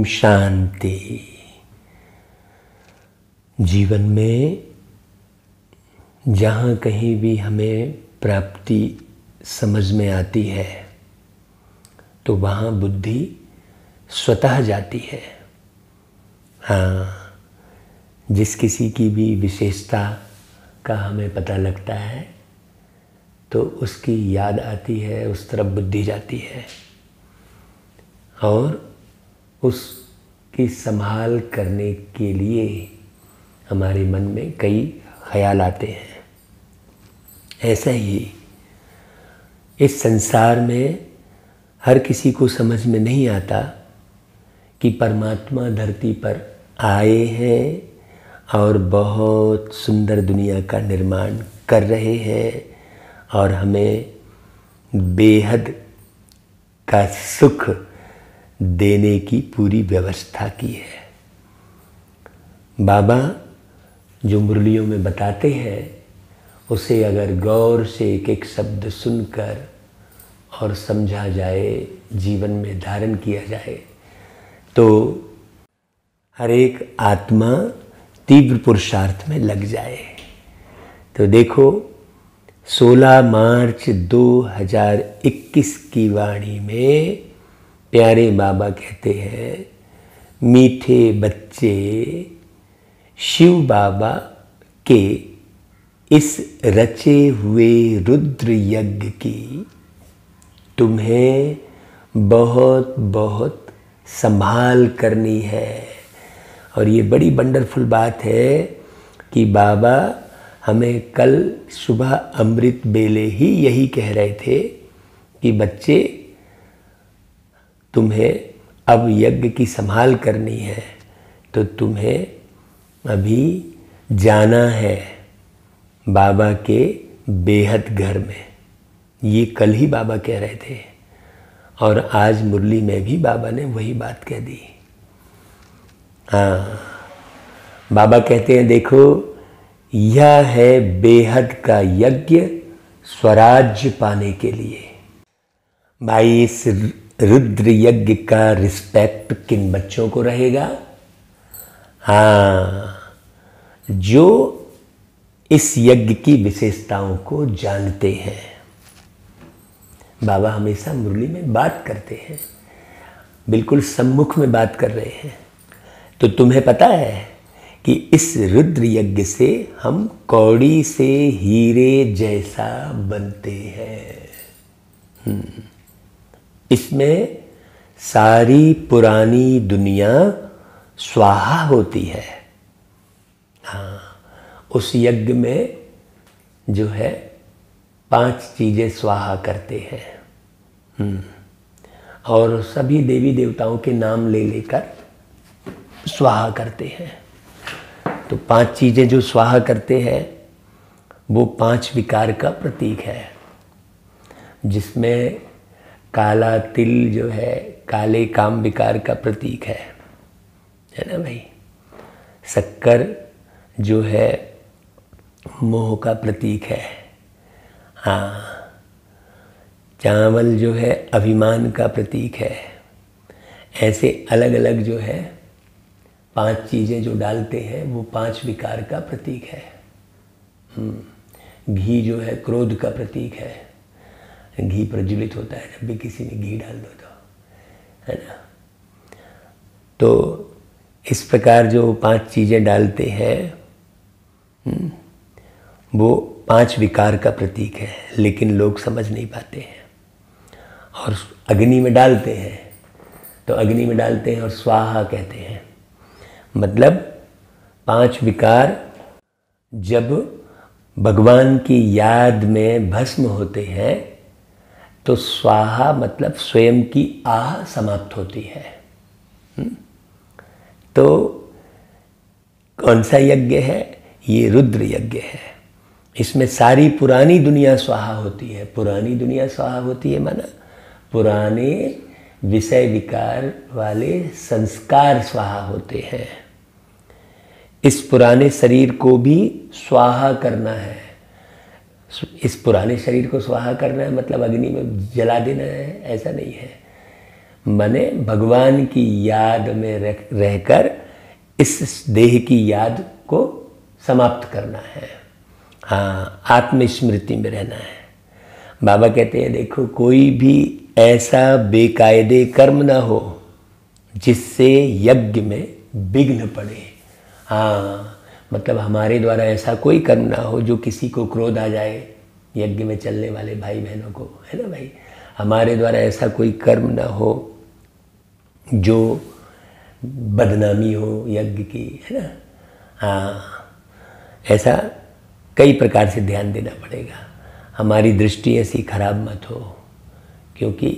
शांति। जीवन में जहाँ कहीं भी हमें प्राप्ति समझ में आती है तो वहाँ बुद्धि स्वतः जाती है। हाँ, जिस किसी की भी विशेषता का हमें पता लगता है तो उसकी याद आती है, उस तरफ बुद्धि जाती है और उसकी संभाल करने के लिए हमारे मन में कई ख्याल आते हैं। ऐसा ही इस संसार में हर किसी को समझ में नहीं आता कि परमात्मा धरती पर आए हैं और बहुत सुंदर दुनिया का निर्माण कर रहे हैं और हमें बेहद का सुख देने की पूरी व्यवस्था की है। बाबा जो मुरलियों में बताते हैं उसे अगर गौर से एक एक शब्द सुनकर और समझा जाए, जीवन में धारण किया जाए तो हर एक आत्मा तीव्र पुरुषार्थ में लग जाए। तो देखो 16 मार्च 2021 की वाणी में प्यारे बाबा कहते हैं, मीठे बच्चे शिव बाबा के इस रचे हुए रुद्र यज्ञ की तुम्हें बहुत बहुत संभाल करनी है। और ये बड़ी वंडरफुल बात है कि बाबा हमें कल सुबह अमृत बेले ही यही कह रहे थे कि बच्चे तुम्हें अब यज्ञ की संभाल करनी है तो तुम्हें अभी जाना है बाबा के बेहद घर में। ये कल ही बाबा कह रहे थे और आज मुरली में भी बाबा ने वही बात कह दी। हाँ, बाबा कहते हैं देखो यह है बेहद का यज्ञ स्वराज्य पाने के लिए। भाई इस रुद्र यज्ञ का रिस्पेक्ट किन बच्चों को रहेगा? हाँ, जो इस यज्ञ की विशेषताओं को जानते हैं। बाबा हमेशा मुरली में बात करते हैं, बिल्कुल सम्मुख में बात कर रहे हैं। तो तुम्हें पता है कि इस रुद्र यज्ञ से हम कौड़ी से हीरे जैसा बनते हैं। इसमें सारी पुरानी दुनिया स्वाहा होती है। हाँ, उस यज्ञ में जो है 5 चीज़ें स्वाहा करते हैं और सभी देवी देवताओं के नाम ले लेकर स्वाहा करते हैं। तो 5 चीज़ें जो स्वाहा करते हैं वो 5 विकार का प्रतीक है, जिसमें काला तिल जो है काले काम विकार का प्रतीक है ना भाई। शक्कर जो है मोह का प्रतीक है। हाँ, चावल जो है अभिमान का प्रतीक है। ऐसे अलग अलग जो है 5 चीज़ें जो डालते हैं वो 5 विकार का प्रतीक है। घी जो है क्रोध का प्रतीक है। घी प्रज्वलित होता है जब भी किसी में घी डाल दो तो, है ना। तो इस प्रकार जो 5 चीज़ें डालते हैं वो 5 विकार का प्रतीक है, लेकिन लोग समझ नहीं पाते हैं और अग्नि में डालते हैं। तो अग्नि में डालते हैं और स्वाहा कहते हैं, मतलब 5 विकार जब भगवान की याद में भस्म होते हैं तो स्वाहा मतलब स्वयं की आह समाप्त होती है। तो कौन सा यज्ञ है? ये रुद्र यज्ञ है। इसमें सारी पुरानी दुनिया स्वाहा होती है। पुरानी दुनिया स्वाहा होती है माना पुराने विषय विकार वाले संस्कार स्वाहा होते हैं। इस पुराने शरीर को भी स्वाहा करना है। इस पुराने शरीर को स्वाहा करना है मतलब अग्नि में जला देना है, ऐसा नहीं है। माने भगवान की याद में रहकर इस देह की याद को समाप्त करना है। हाँ, आत्मस्मृति में रहना है। बाबा कहते हैं देखो, कोई भी ऐसा बेकायदे कर्म ना हो जिससे यज्ञ में विघ्न पड़े। हाँ, मतलब हमारे द्वारा ऐसा कोई कर्म ना हो जो किसी को क्रोध आ जाए, यज्ञ में चलने वाले भाई बहनों को, है ना भाई। हमारे द्वारा ऐसा कोई कर्म ना हो जो बदनामी हो यज्ञ की, है ना। हाँ, ऐसा कई प्रकार से ध्यान देना पड़ेगा। हमारी दृष्टि ऐसी खराब मत हो, क्योंकि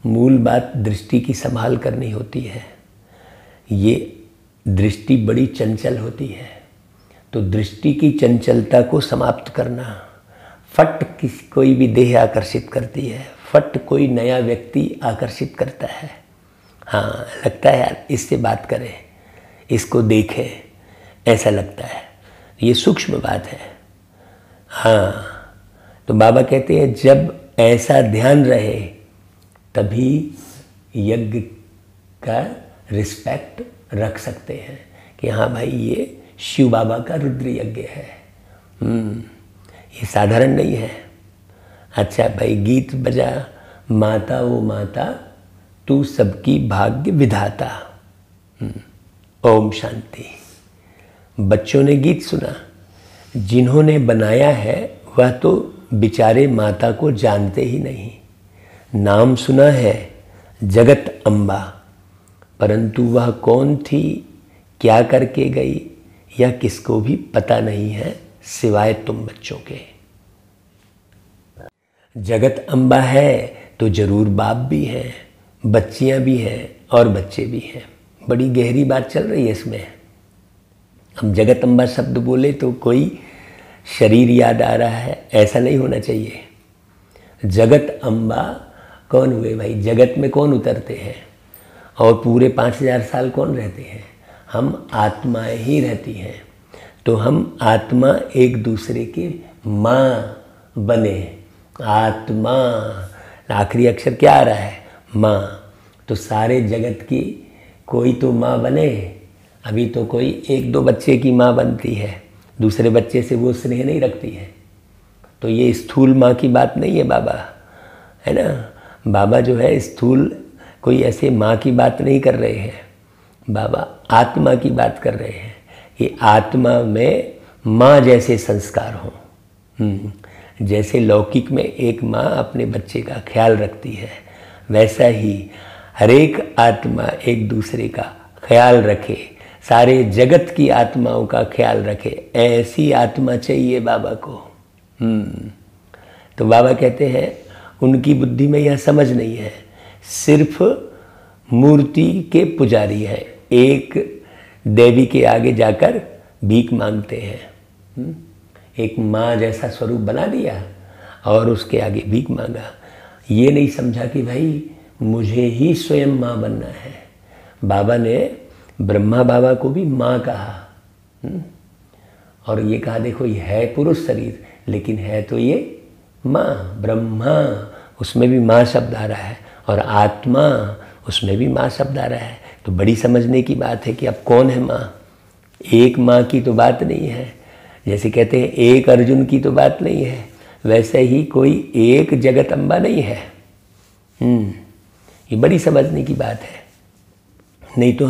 मूल बात दृष्टि की संभाल करनी होती है। ये दृष्टि बड़ी चंचल होती है, तो दृष्टि की चंचलता को समाप्त करना। फट कोई भी देह आकर्षित करती है, फट कोई नया व्यक्ति आकर्षित करता है। हाँ, लगता है यार इससे बात करें, इसको देखें, ऐसा लगता है। ये सूक्ष्म बात है। हाँ, तो बाबा कहते हैं जब ऐसा ध्यान रहे तभी यज्ञ का रिस्पेक्ट रख सकते हैं कि हाँ भाई, ये शिव बाबा का रुद्र यज्ञ है। ये साधारण नहीं है। अच्छा भाई, गीत बजा, माता वो माता तू सबकी भाग्य विधाता। ओम शांति। बच्चों ने गीत सुना, जिन्होंने बनाया है वह तो बेचारे माता को जानते ही नहीं। नाम सुना है जगत अम्बा, परंतु वह कौन थी, क्या करके गई, यह किसको भी पता नहीं है सिवाय तुम बच्चों के। जगत अम्बा है तो जरूर बाप भी हैं, बच्चियां भी हैं और बच्चे भी हैं। बड़ी गहरी बात चल रही है इसमें। हम जगत अम्बा शब्द बोले तो कोई शरीर याद आ रहा है, ऐसा नहीं होना चाहिए। जगत अम्बा कौन हुए भाई? जगत में कौन उतरते हैं और पूरे 5000 साल कौन रहते हैं? हम आत्माएं ही रहती हैं। तो हम आत्मा एक दूसरे के माँ बने। आत्मा, आखिरी अक्षर क्या आ रहा है? माँ। तो सारे जगत की कोई तो माँ बने। अभी तो कोई एक दो बच्चे की माँ बनती है, दूसरे बच्चे से वो स्नेह नहीं रखती है। तो ये स्थूल माँ की बात नहीं है बाबा, है ना। बाबा जो है स्थूल कोई ऐसे माँ की बात नहीं कर रहे हैं, बाबा आत्मा की बात कर रहे हैं। ये आत्मा में माँ जैसे संस्कार हों। जैसे लौकिक में एक माँ अपने बच्चे का ख्याल रखती है, वैसा ही हर एक आत्मा एक दूसरे का ख्याल रखे, सारे जगत की आत्माओं का ख्याल रखे। ऐसी आत्मा चाहिए बाबा को। तो बाबा कहते हैं उनकी बुद्धि में यह समझ नहीं है, सिर्फ मूर्ति के पुजारी हैं। एक देवी के आगे जाकर भीख मांगते हैं। एक माँ जैसा स्वरूप बना दिया और उसके आगे भीख मांगा। ये नहीं समझा कि भाई मुझे ही स्वयं माँ बनना है। बाबा ने ब्रह्मा बाबा को भी माँ कहा और ये कहा देखो ये है पुरुष शरीर, लेकिन है तो ये माँ। ब्रह्मा उसमें भी माँ शब्द आ रहा है और आत्मा उसमें भी माँ शब्द आ रहा है। तो बड़ी समझने की बात है कि अब कौन है माँ। एक माँ की तो बात नहीं है, जैसे कहते हैं एक अर्जुन की तो बात नहीं है, वैसे ही कोई एक जगत अम्बा नहीं है। ये बड़ी समझने की बात है। नहीं तो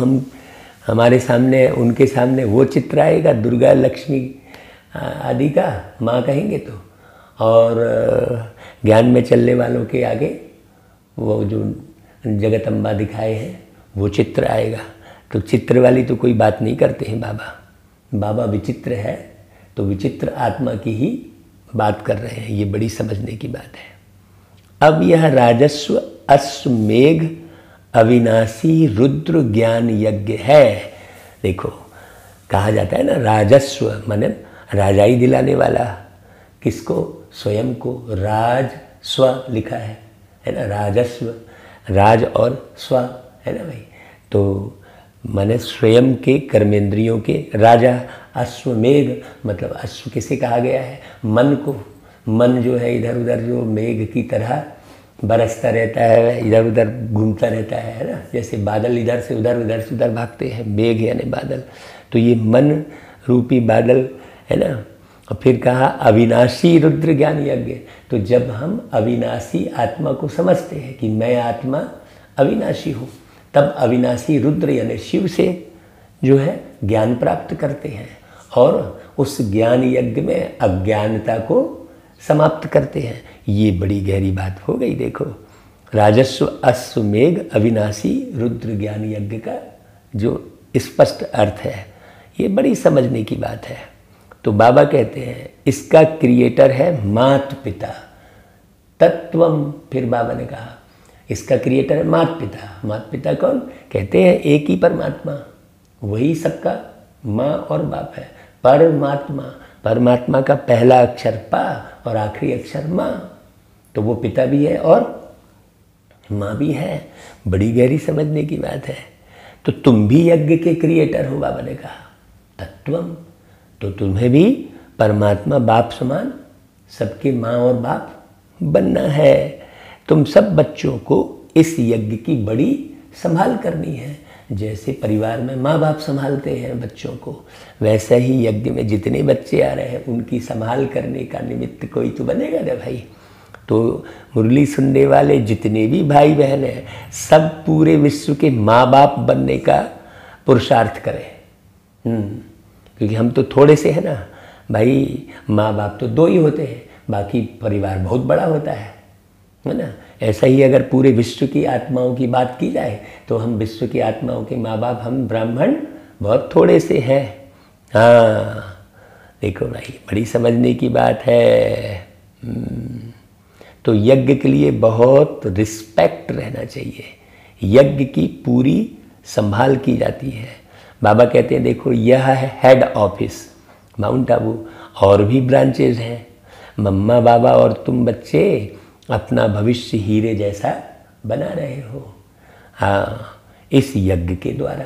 हमारे सामने, उनके सामने वो चित्र आएगा दुर्गा लक्ष्मी आदि का, माँ कहेंगे तो, और ज्ञान में चलने वालों के आगे वो जो जगत अम्बा दिखाए हैं वो चित्र आएगा। तो चित्र वाली तो कोई बात नहीं करते हैं बाबा। बाबा विचित्र है तो विचित्र आत्मा की ही बात कर रहे हैं। ये बड़ी समझने की बात है। अब यह राजस्व अश्वमेघ अविनाशी रुद्र ज्ञान यज्ञ है। देखो कहा जाता है ना, राजस्व माने राजाई दिलाने वाला। किसको? स्वयं को। राज स्व लिखा है ना, राजस्व, राज और स्व, है ना भाई। तो माने स्वयं के कर्मेंद्रियों के राजा। अश्वमेघ मतलब अश्व किसे कहा गया है? मन को। मन जो है इधर उधर जो मेघ की तरह बरसता रहता है, इधर उधर घूमता रहता है ना, जैसे बादल इधर से उधर भागते हैं, मेघ यानी बादल। तो ये मन रूपी बादल है ना। और फिर कहा अविनाशी रुद्र ज्ञान यज्ञ। तो जब हम अविनाशी आत्मा को समझते हैं कि मैं आत्मा अविनाशी हूँ, तब अविनाशी रुद्र यानी शिव से जो है ज्ञान प्राप्त करते हैं और उस ज्ञान यज्ञ में अज्ञानता को समाप्त करते हैं। ये बड़ी गहरी बात हो गई। देखो, राजस्व अश्वमेघ अविनाशी रुद्र ज्ञान यज्ञ का जो स्पष्ट अर्थ है, ये बड़ी समझने की बात है। तो बाबा कहते हैं इसका क्रिएटर है मात पिता तत्वम। फिर बाबा ने कहा इसका क्रिएटर है मात पिता। मात पिता कौन? कहते हैं एक ही परमात्मा, वही सबका माँ और बाप है। परमात्मा, परमात्मा का पहला अक्षर पा और आखिरी अक्षर माँ, तो वो पिता भी है और माँ भी है। बड़ी गहरी समझने की बात है। तो तुम भी यज्ञ के क्रिएटर हो, बाबा ने कहा तत्वम। तो तुम्हें भी परमात्मा बाप समान सबके माँ और बाप बनना है। तुम सब बच्चों को इस यज्ञ की बड़ी संभाल करनी है। जैसे परिवार में माँ बाप संभालते हैं बच्चों को, वैसा ही यज्ञ में जितने बच्चे आ रहे हैं उनकी संभाल करने का निमित्त कोई तो बनेगा ना भाई। तो मुरली सुनने वाले जितने भी भाई बहन हैं, सब पूरे विश्व के माँ बाप बनने का पुरुषार्थ करें। क्योंकि हम तो थोड़े से हैं ना भाई, माँ बाप तो दो ही होते हैं, बाकी परिवार बहुत बड़ा होता है ना। ऐसा ही अगर पूरे विश्व की आत्माओं की बात की जाए तो हम विश्व की आत्माओं के माँ बाप, हम ब्राह्मण बहुत थोड़े से हैं। हाँ देखो भाई, बड़ी समझने की बात है। तो यज्ञ के लिए बहुत रिस्पेक्ट रहना चाहिए। यज्ञ की पूरी संभाल की जाती है। बाबा कहते हैं देखो, यह है हेड ऑफिस माउंट आबू, और भी ब्रांचेज हैं। मम्मा बाबा और तुम बच्चे अपना भविष्य हीरे जैसा बना रहे हो, हाँ, इस यज्ञ के द्वारा।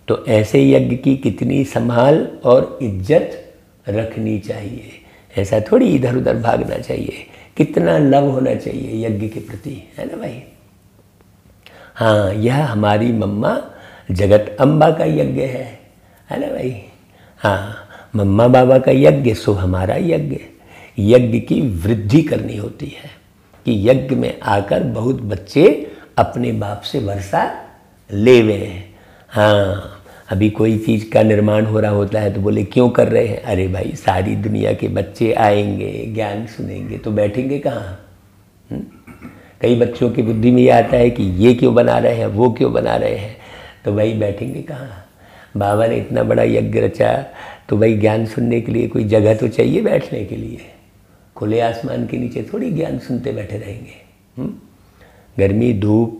तो ऐसे यज्ञ की कितनी संभाल और इज्जत रखनी चाहिए। ऐसा थोड़ी इधर उधर भागना चाहिए। कितना लव होना चाहिए यज्ञ के प्रति, है ना भाई। हाँ, यह हमारी मम्मा जगत अम्बा का यज्ञ है ना भाई। हाँ, मम्मा बाबा का यज्ञ सो हमारा यज्ञ। यज्ञ की वृद्धि करनी होती है कि यज्ञ में आकर बहुत बच्चे अपने बाप से वर्षा लेवे हैं। हाँ, अभी कोई चीज़ का निर्माण हो रहा होता है तो बोले क्यों कर रहे हैं? अरे भाई, सारी दुनिया के बच्चे आएंगे, ज्ञान सुनेंगे, तो बैठेंगे कहाँ? कई बच्चों की बुद्धि में ये आता है कि ये क्यों बना रहे हैं, वो क्यों बना रहे हैं, तो भाई बैठेंगे कहाँ? बाबा ने इतना बड़ा यज्ञ रचा तो भाई ज्ञान सुनने के लिए कोई जगह तो चाहिए बैठने के लिए। खुले आसमान के नीचे थोड़ी ज्ञान सुनते बैठे रहेंगे। गर्मी धूप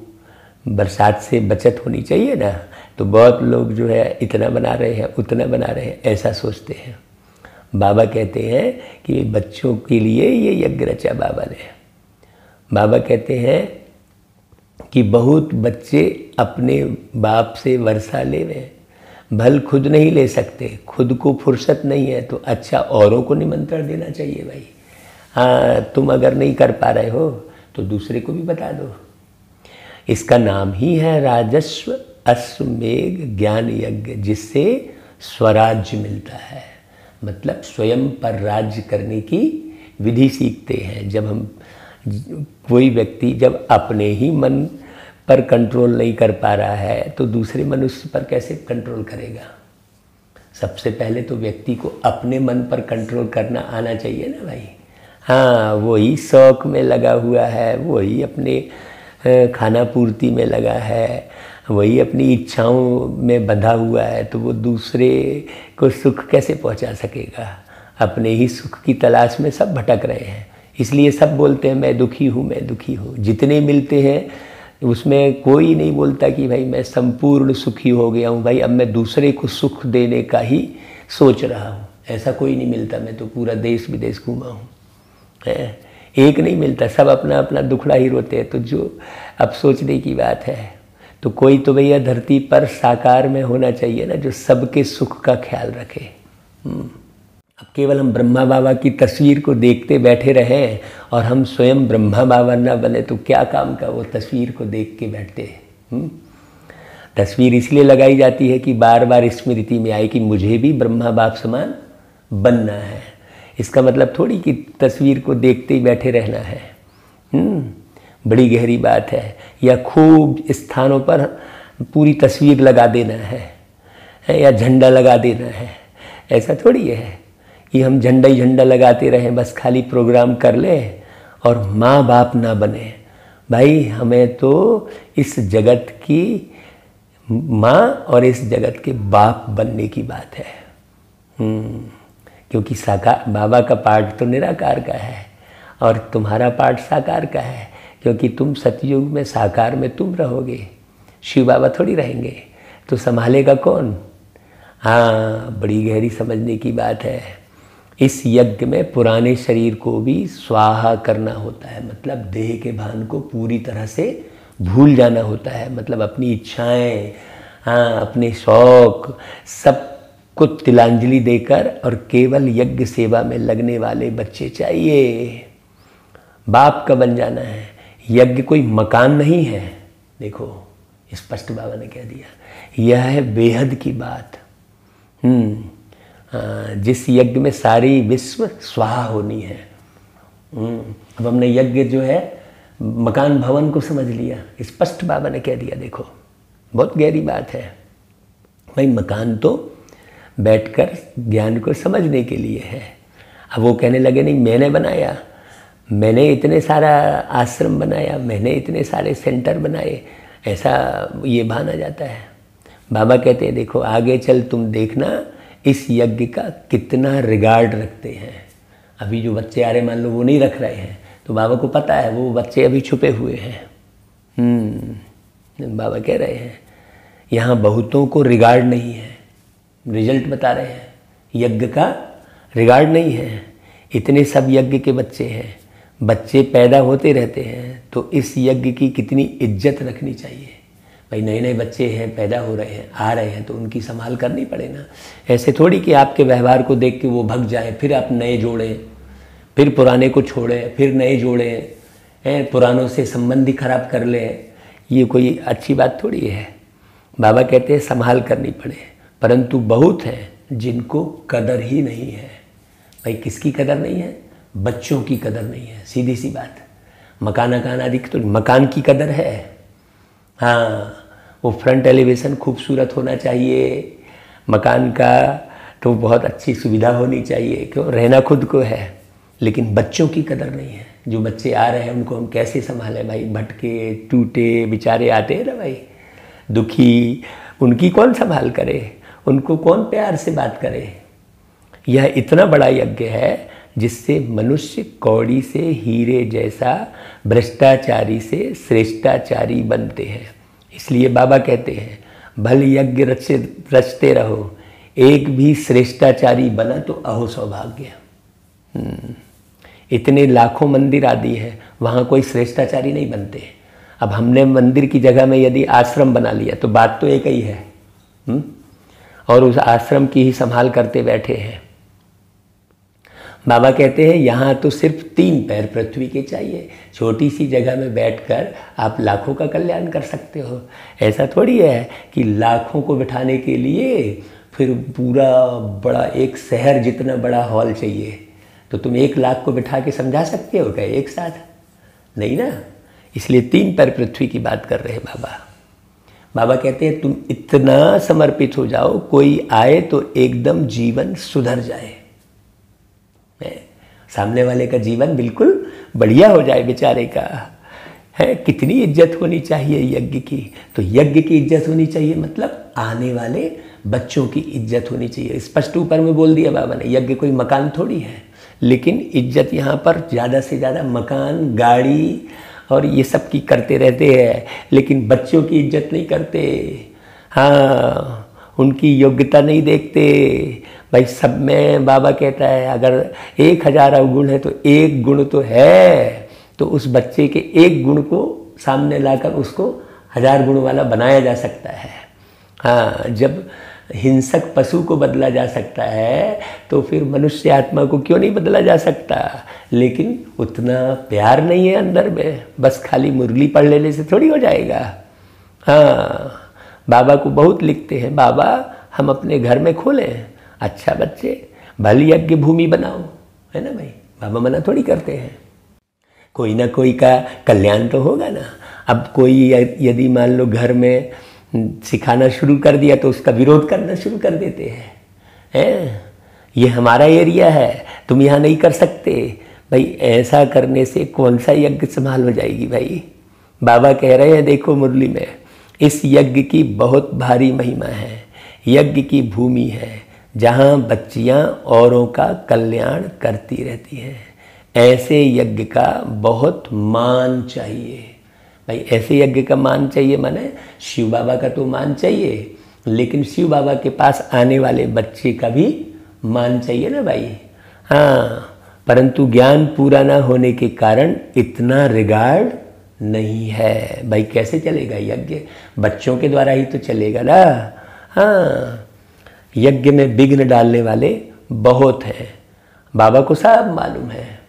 बरसात से बचत होनी चाहिए ना। तो बहुत लोग जो है इतना बना रहे हैं, उतना बना रहे हैं, ऐसा सोचते हैं। बाबा कहते हैं कि बच्चों के लिए ये यज्ञ रचा बाबा ने। बाबा कहते हैं कि बहुत बच्चे अपने बाप से वर्षा लेवे, भल खुद नहीं ले सकते, खुद को फुर्सत नहीं है, तो अच्छा औरों को निमंत्रण देना चाहिए भाई। हाँ, तुम अगर नहीं कर पा रहे हो तो दूसरे को भी बता दो। इसका नाम ही है राजस्व अश्वमेघ ज्ञान यज्ञ, जिससे स्वराज्य मिलता है। मतलब स्वयं पर राज्य करने की विधि सीखते हैं। जब हम कोई व्यक्ति जब अपने ही मन पर कंट्रोल नहीं कर पा रहा है तो दूसरे मनुष्य पर कैसे कंट्रोल करेगा? सबसे पहले तो व्यक्ति को अपने मन पर कंट्रोल करना आना चाहिए ना भाई। हाँ, वही शौक में लगा हुआ है, वही अपने खाना पूर्ति में लगा है, वही अपनी इच्छाओं में बंधा हुआ है, तो वो दूसरे को सुख कैसे पहुंचा सकेगा? अपने ही सुख की तलाश में सब भटक रहे हैं। इसलिए सब बोलते हैं मैं दुखी हूँ, मैं दुखी हूँ। जितने मिलते हैं उसमें कोई नहीं बोलता कि भाई मैं संपूर्ण सुखी हो गया हूँ, भाई अब मैं दूसरे को सुख देने का ही सोच रहा हूँ। ऐसा कोई नहीं मिलता। मैं तो पूरा देश विदेश घूमा हूँ, एक नहीं मिलता। सब अपना अपना दुखड़ा ही रोते हैं। तो जो अब सोचने की बात है, तो कोई तो भैया धरती पर साकार में होना चाहिए ना, जो सबके सुख का ख्याल रखे। अब केवल हम ब्रह्मा बाबा की तस्वीर को देखते बैठे रहें और हम स्वयं ब्रह्मा बाबा ना बने तो क्या काम का वो तस्वीर को देख के बैठते हैं। तस्वीर इसलिए लगाई जाती है कि बार बार स्मृति में आए कि मुझे भी ब्रह्मा बाप समान बनना है। इसका मतलब थोड़ी कि तस्वीर को देखते ही बैठे रहना है। बड़ी गहरी बात है। या खूब स्थानों पर पूरी तस्वीर लगा देना है या झंडा लगा देना है। ऐसा थोड़ी है कि हम झंडा ही झंडा लगाते रहें, बस खाली प्रोग्राम कर लें और माँ बाप ना बने। भाई हमें तो इस जगत की माँ और इस जगत के बाप बनने की बात है। क्योंकि साकार बाबा का पार्ट तो निराकार का है और तुम्हारा पार्ट साकार का है, क्योंकि तुम सतयुग में साकार में तुम रहोगे, शिव बाबा थोड़ी रहेंगे, तो संभालेगा कौन। हाँ, बड़ी गहरी समझने की बात है। इस यज्ञ में पुराने शरीर को भी स्वाहा करना होता है, मतलब देह के भान को पूरी तरह से भूल जाना होता है। मतलब अपनी इच्छाएं, हाँ, अपने शौक सब को तिलांजलि देकर और केवल यज्ञ सेवा में लगने वाले बच्चे चाहिए। बाप का बन जाना है। यज्ञ कोई मकान नहीं है। देखो स्पष्ट बाबा ने कह दिया, यह है बेहद की बात। जिस यज्ञ में सारी विश्व स्वाहा होनी है। अब हमने यज्ञ जो है मकान भवन को समझ लिया, स्पष्ट बाबा ने कह दिया। देखो बहुत गहरी बात है भाई। मकान तो बैठकर ज्ञान को समझने के लिए है। अब वो कहने लगे नहीं मैंने बनाया, मैंने इतने सारा आश्रम बनाया, मैंने इतने सारे सेंटर बनाए, ऐसा ये भाना जाता है। बाबा कहते हैं देखो आगे चल तुम देखना इस यज्ञ का कितना रिगार्ड रखते हैं। अभी जो बच्चे आ रहे मान लो वो नहीं रख रहे हैं, तो बाबा को पता है वो बच्चे अभी छुपे हुए हैं। बाबा कह रहे हैं यहाँ बहुतों को रिगार्ड नहीं है। रिजल्ट बता रहे हैं, यज्ञ का रिगार्ड नहीं है। इतने सब यज्ञ के बच्चे हैं, बच्चे पैदा होते रहते हैं, तो इस यज्ञ की कितनी इज्जत रखनी चाहिए। भाई नए नए बच्चे हैं, पैदा हो रहे हैं, आ रहे हैं, तो उनकी संभाल करनी पड़े ना। ऐसे थोड़ी कि आपके व्यवहार को देख के वो भग जाए, फिर आप नए जोड़ें, फिर पुराने को छोड़ें, फिर नए जोड़ें, पुरानों से संबंध ही खराब कर लें। ये कोई अच्छी बात थोड़ी है। बाबा कहते हैं संभाल करनी पड़े, परंतु बहुत हैं जिनको कदर ही नहीं है। भाई किसकी कदर नहीं है? बच्चों की कदर नहीं है, सीधी सी बात। मकान आदि तो मकान की कदर है। हाँ, वो फ्रंट एलिवेशन खूबसूरत होना चाहिए मकान का, तो बहुत अच्छी सुविधा होनी चाहिए, क्यों रहना खुद को है। लेकिन बच्चों की कदर नहीं है। जो बच्चे आ रहे हैं उनको हम कैसे संभालें भाई? भटके टूटे बेचारे आते हैं ना भाई, दुखी, उनकी कौन संभाल करे? उनको कौन प्यार से बात करे? यह इतना बड़ा यज्ञ है जिससे मनुष्य कौड़ी से हीरे जैसा, भ्रष्टाचारी से श्रेष्ठाचारी बनते हैं। इसलिए बाबा कहते हैं भल यज्ञ रचते रहो, एक भी श्रेष्ठाचारी बना तो अहो सौभाग्य। इतने लाखों मंदिर आदि हैं, वहाँ कोई श्रेष्ठाचारी नहीं बनते। अब हमने मंदिर की जगह में यदि आश्रम बना लिया तो बात तो एक ही है, और उस आश्रम की ही संभाल करते बैठे हैं। बाबा कहते हैं यहाँ तो सिर्फ 3 पैर पृथ्वी के चाहिए। छोटी सी जगह में बैठकर आप लाखों का कल्याण कर सकते हो। ऐसा थोड़ी है कि लाखों को बिठाने के लिए फिर पूरा बड़ा एक शहर जितना बड़ा हॉल चाहिए। तो तुम 1 लाख को बिठा के समझा सकते हो क्या एक साथ? नहीं ना। इसलिए 3 पैर पृथ्वी की बात कर रहे हैं बाबा। बाबा कहते हैं तुम इतना समर्पित हो जाओ, कोई आए तो एकदम जीवन सुधर जाए, सामने वाले का जीवन बिल्कुल बढ़िया हो जाए बेचारे का। है कितनी इज्जत होनी चाहिए यज्ञ की। तो यज्ञ की इज्जत होनी चाहिए, मतलब आने वाले बच्चों की इज्जत होनी चाहिए। स्पष्ट ऊपर में बोल दिया बाबा ने, यज्ञ कोई मकान थोड़ी है। लेकिन इज्जत यहाँ पर ज़्यादा से ज़्यादा मकान, गाड़ी और ये सब की करते रहते हैं, लेकिन बच्चों की इज्जत नहीं करते। हाँ, उनकी योग्यता नहीं देखते। भाई सब में बाबा कहता है अगर 1000 अवगुण है तो एक गुण तो है, तो उस बच्चे के एक गुण को सामने लाकर उसको 1000 गुण वाला बनाया जा सकता है। हाँ, जब हिंसक पशु को बदला जा सकता है तो फिर मनुष्य आत्मा को क्यों नहीं बदला जा सकता। लेकिन उतना प्यार नहीं है अंदर में, बस खाली मुरली पढ़ लेने से थोड़ी हो जाएगा। हाँ, बाबा को बहुत लिखते हैं, बाबा हम अपने घर में खोलें। अच्छा बच्चे, भल यज्ञ भूमि बनाओ, है ना भाई। बाबा मना थोड़ी करते हैं, कोई ना कोई का कल्याण तो होगा ना। अब कोई यदि मान लो घर में सिखाना शुरू कर दिया तो उसका विरोध करना शुरू कर देते हैं, ये हमारा एरिया है, तुम यहाँ नहीं कर सकते। भाई ऐसा करने से कौन सा यज्ञ संभाल हो जाएगी भाई। बाबा कह रहे हैं देखो मुरली में, इस यज्ञ की बहुत भारी महिमा है, यज्ञ की भूमि है जहाँ बच्चियाँ औरों का कल्याण करती रहती हैं। ऐसे यज्ञ का बहुत मान चाहिए भाई। ऐसे यज्ञ का मान चाहिए माने शिव बाबा का तो मान चाहिए, लेकिन शिव बाबा के पास आने वाले बच्चे का भी मान चाहिए ना भाई। हाँ, परंतु ज्ञान पूरा ना होने के कारण इतना रिगार्ड नहीं है भाई। कैसे चलेगा यज्ञ, बच्चों के द्वारा ही तो चलेगा ना। हाँ, यज्ञ में विघ्न डालने वाले बहुत हैं, बाबा को सब मालूम है।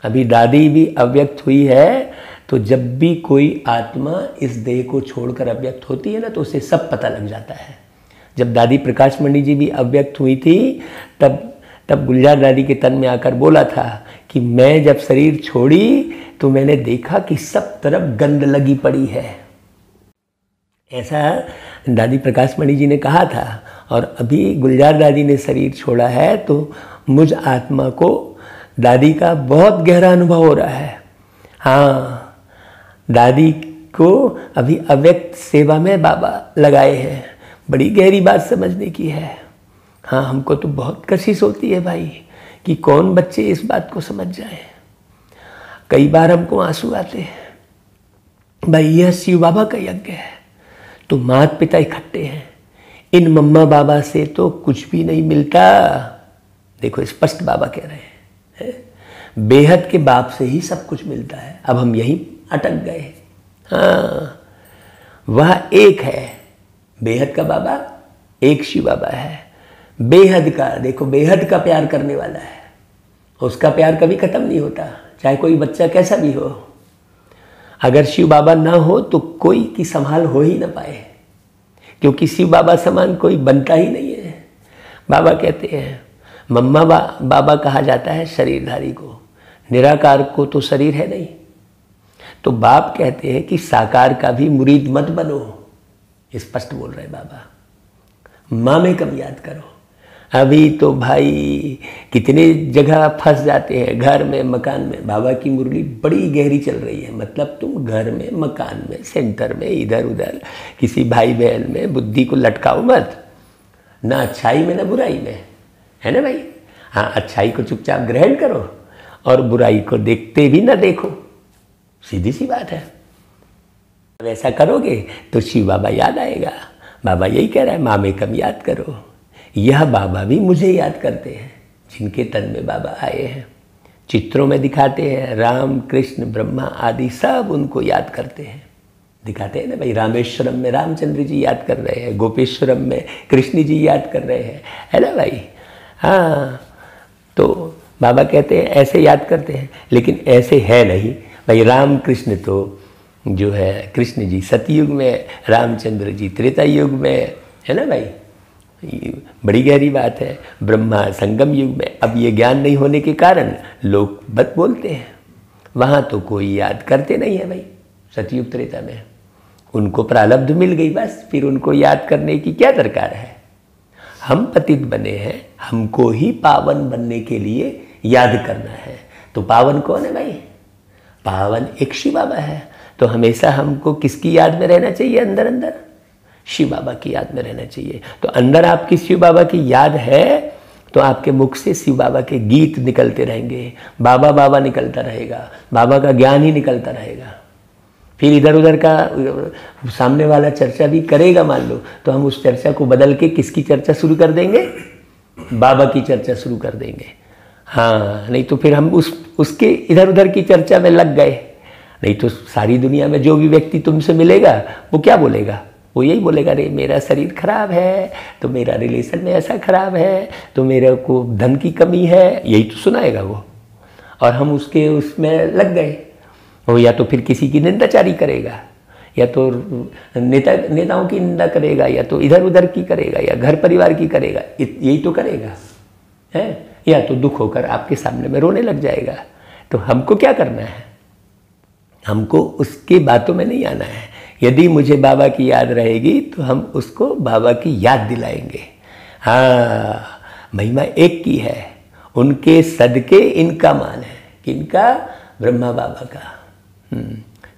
अभी दादी भी अव्यक्त हुई है, तो जब भी कोई आत्मा इस देह को छोड़कर अव्यक्त होती है ना तो उसे सब पता लग जाता है। जब दादी प्रकाश मणि जी भी अव्यक्त हुई थी तब गुलजार दादी के तन में आकर बोला था कि मैं जब शरीर छोड़ी तो मैंने देखा कि सब तरफ गंध लगी पड़ी है। ऐसा दादी प्रकाश मणि जी ने कहा था। और अभी गुलजार दादी ने शरीर छोड़ा है तो मुझ आत्मा को दादी का बहुत गहरा अनुभव हो रहा है। हाँ, दादी को अभी अव्यक्त सेवा में बाबा लगाए हैं। बड़ी गहरी बात समझने की है। हाँ, हमको तो बहुत कशिश होती है भाई कि कौन बच्चे इस बात को समझ जाए। कई बार हमको आंसू आते हैं भाई, यह शिव बाबा का यज्ञ है तो माता पिता इकट्ठे हैं, इन मम्मा बाबा से तो कुछ भी नहीं मिलता। देखो स्पष्ट बाबा कह रहे हैं, बेहद के बाप से ही सब कुछ मिलता है। अब हम यहीं अटक गए। हाँ, वह एक है, बेहद का बाबा एक शिव बाबा है। बेहद का, देखो बेहद का प्यार करने वाला है, उसका प्यार कभी खत्म नहीं होता, चाहे कोई बच्चा कैसा भी हो। अगर शिव बाबा ना हो तो कोई की संभाल हो ही ना पाए, क्योंकि शिव बाबा समान कोई बनता ही नहीं है। बाबा कहते हैं, मम्मा बाबा कहा जाता है शरीरधारी को, निराकार को तो शरीर है नहीं। तो बाप कहते हैं कि साकार का भी मुरीद मत बनो, स्पष्ट बोल रहे बाबा। माँ में कब याद करो। अभी तो भाई कितने जगह फंस जाते हैं, घर में मकान में। बाबा की मुरली बड़ी गहरी चल रही है, मतलब तुम घर में मकान में सेंटर में इधर उधर किसी भाई बहन में बुद्धि को लटकाओ मत, ना अच्छाई में ना बुराई में, है ना भाई। हाँ, अच्छाई को चुपचाप ग्रहण करो और बुराई को देखते भी ना देखो, सीधी सी बात है। अब ऐसा करोगे तो शिव बाबा याद आएगा। बाबा यही कह रहा है, माँ में कम याद करो। यह बाबा भी मुझे याद करते हैं, जिनके तन में बाबा आए हैं। चित्रों में दिखाते हैं, राम कृष्ण ब्रह्मा आदि सब उनको याद करते हैं, दिखाते हैं ना भाई। रामेश्वरम में रामचंद्र जी याद कर रहे हैं, गोपेश्वरम में कृष्ण जी याद कर रहे हैं, है ना भाई। हाँ, तो बाबा कहते हैं ऐसे याद करते हैं, लेकिन ऐसे है नहीं भाई। राम कृष्ण तो जो है कृष्ण जी सतयुग में, रामचंद्र जी त्रेता युग में, है ना भाई। बड़ी गहरी बात है। ब्रह्मा संगम युग में। अब ये ज्ञान नहीं होने के कारण लोग बत बोलते हैं, वहाँ तो कोई याद करते नहीं है भाई। सतयुग त्रेता में उनको प्रारब्ध मिल गई, बस फिर उनको याद करने की क्या दरकार है। हम पतित बने हैं, हमको ही पावन बनने के लिए याद करना है। तो पावन कौन है भाई? पावन एक शिव बाबा है। तो हमेशा हमको किसकी याद में रहना चाहिए? अंदर अंदर शिव बाबा की याद में रहना चाहिए। तो अंदर आपकी शिव बाबा की याद है तो आपके मुख से शिव बाबा के गीत निकलते रहेंगे, बाबा बाबा निकलता रहेगा, बाबा का ज्ञान ही निकलता रहेगा। फिर इधर उधर का सामने वाला चर्चा भी करेगा मान लो, तो हम उस चर्चा को बदल के किसकी चर्चा शुरू कर देंगे? बाबा की चर्चा शुरू कर देंगे। हाँ, नहीं तो फिर हम उसके इधर उधर की चर्चा में लग गए। नहीं तो सारी दुनिया में जो भी व्यक्ति तुमसे मिलेगा वो क्या बोलेगा? वो यही बोलेगा, अरे मेरा शरीर खराब है, तो मेरा रिलेशन में ऐसा खराब है, तो मेरे को धन की कमी है, यही तो सुनाएगा वो। और हम उसके उसमें लग गए। वो या तो फिर किसी की निंदाचारी करेगा, या तो नेताओं की निंदा करेगा, या तो इधर उधर की करेगा, या घर परिवार की करेगा, यही तो करेगा है। या तो दुख होकर आपके सामने में रोने लग जाएगा। तो हमको क्या करना है? हमको उसकी बातों में नहीं आना है। यदि मुझे बाबा की याद रहेगी तो हम उसको बाबा की याद दिलाएंगे। हाँ, महिमा एक की है, उनके सदके इनका मान है। किनका? ब्रह्मा बाबा का।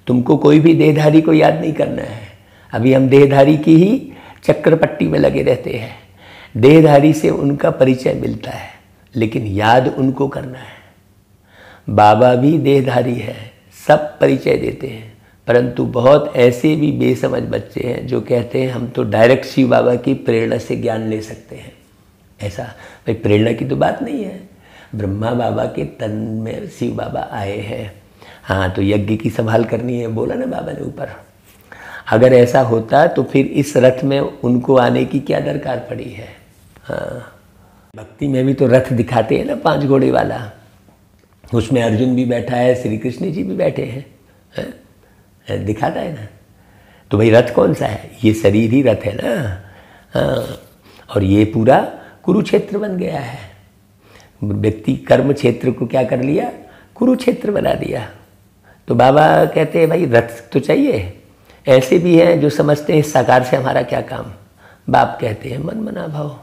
तुमको कोई भी देहधारी को याद नहीं करना है। अभी हम देहधारी की ही चक्रपट्टी में लगे रहते हैं। देहधारी से उनका परिचय मिलता है, लेकिन याद उनको करना है। बाबा भी देहधारी है, सब परिचय देते हैं, परंतु बहुत ऐसे भी बेसमझ बच्चे हैं जो कहते हैं हम तो डायरेक्ट शिव बाबा की प्रेरणा से ज्ञान ले सकते हैं। ऐसा भाई प्रेरणा की तो बात नहीं है। ब्रह्मा बाबा के तन में शिव बाबा आए हैं। हाँ, तो यज्ञ की संभाल करनी है, बोला ना बाबा ने ऊपर। अगर ऐसा होता तो फिर इस रथ में उनको आने की क्या दरकार पड़ी है। हाँ, भक्ति में भी तो रथ दिखाते हैं ना, 5 घोड़े वाला। उसमें अर्जुन भी बैठा है, श्री कृष्ण जी भी बैठे हैं, दिखाता है ना। तो भाई रथ कौन सा है? ये शरीर ही रथ है ना। हाँ, और ये पूरा कुरुक्षेत्र बन गया है। व्यक्ति कर्म क्षेत्र को क्या कर लिया? कुरुक्षेत्र बना दिया। तो बाबा कहते हैं भाई रथ तो चाहिए। ऐसे भी हैं जो समझते हैं साकार से हमारा क्या काम। बाप कहते हैं मन मना भाव,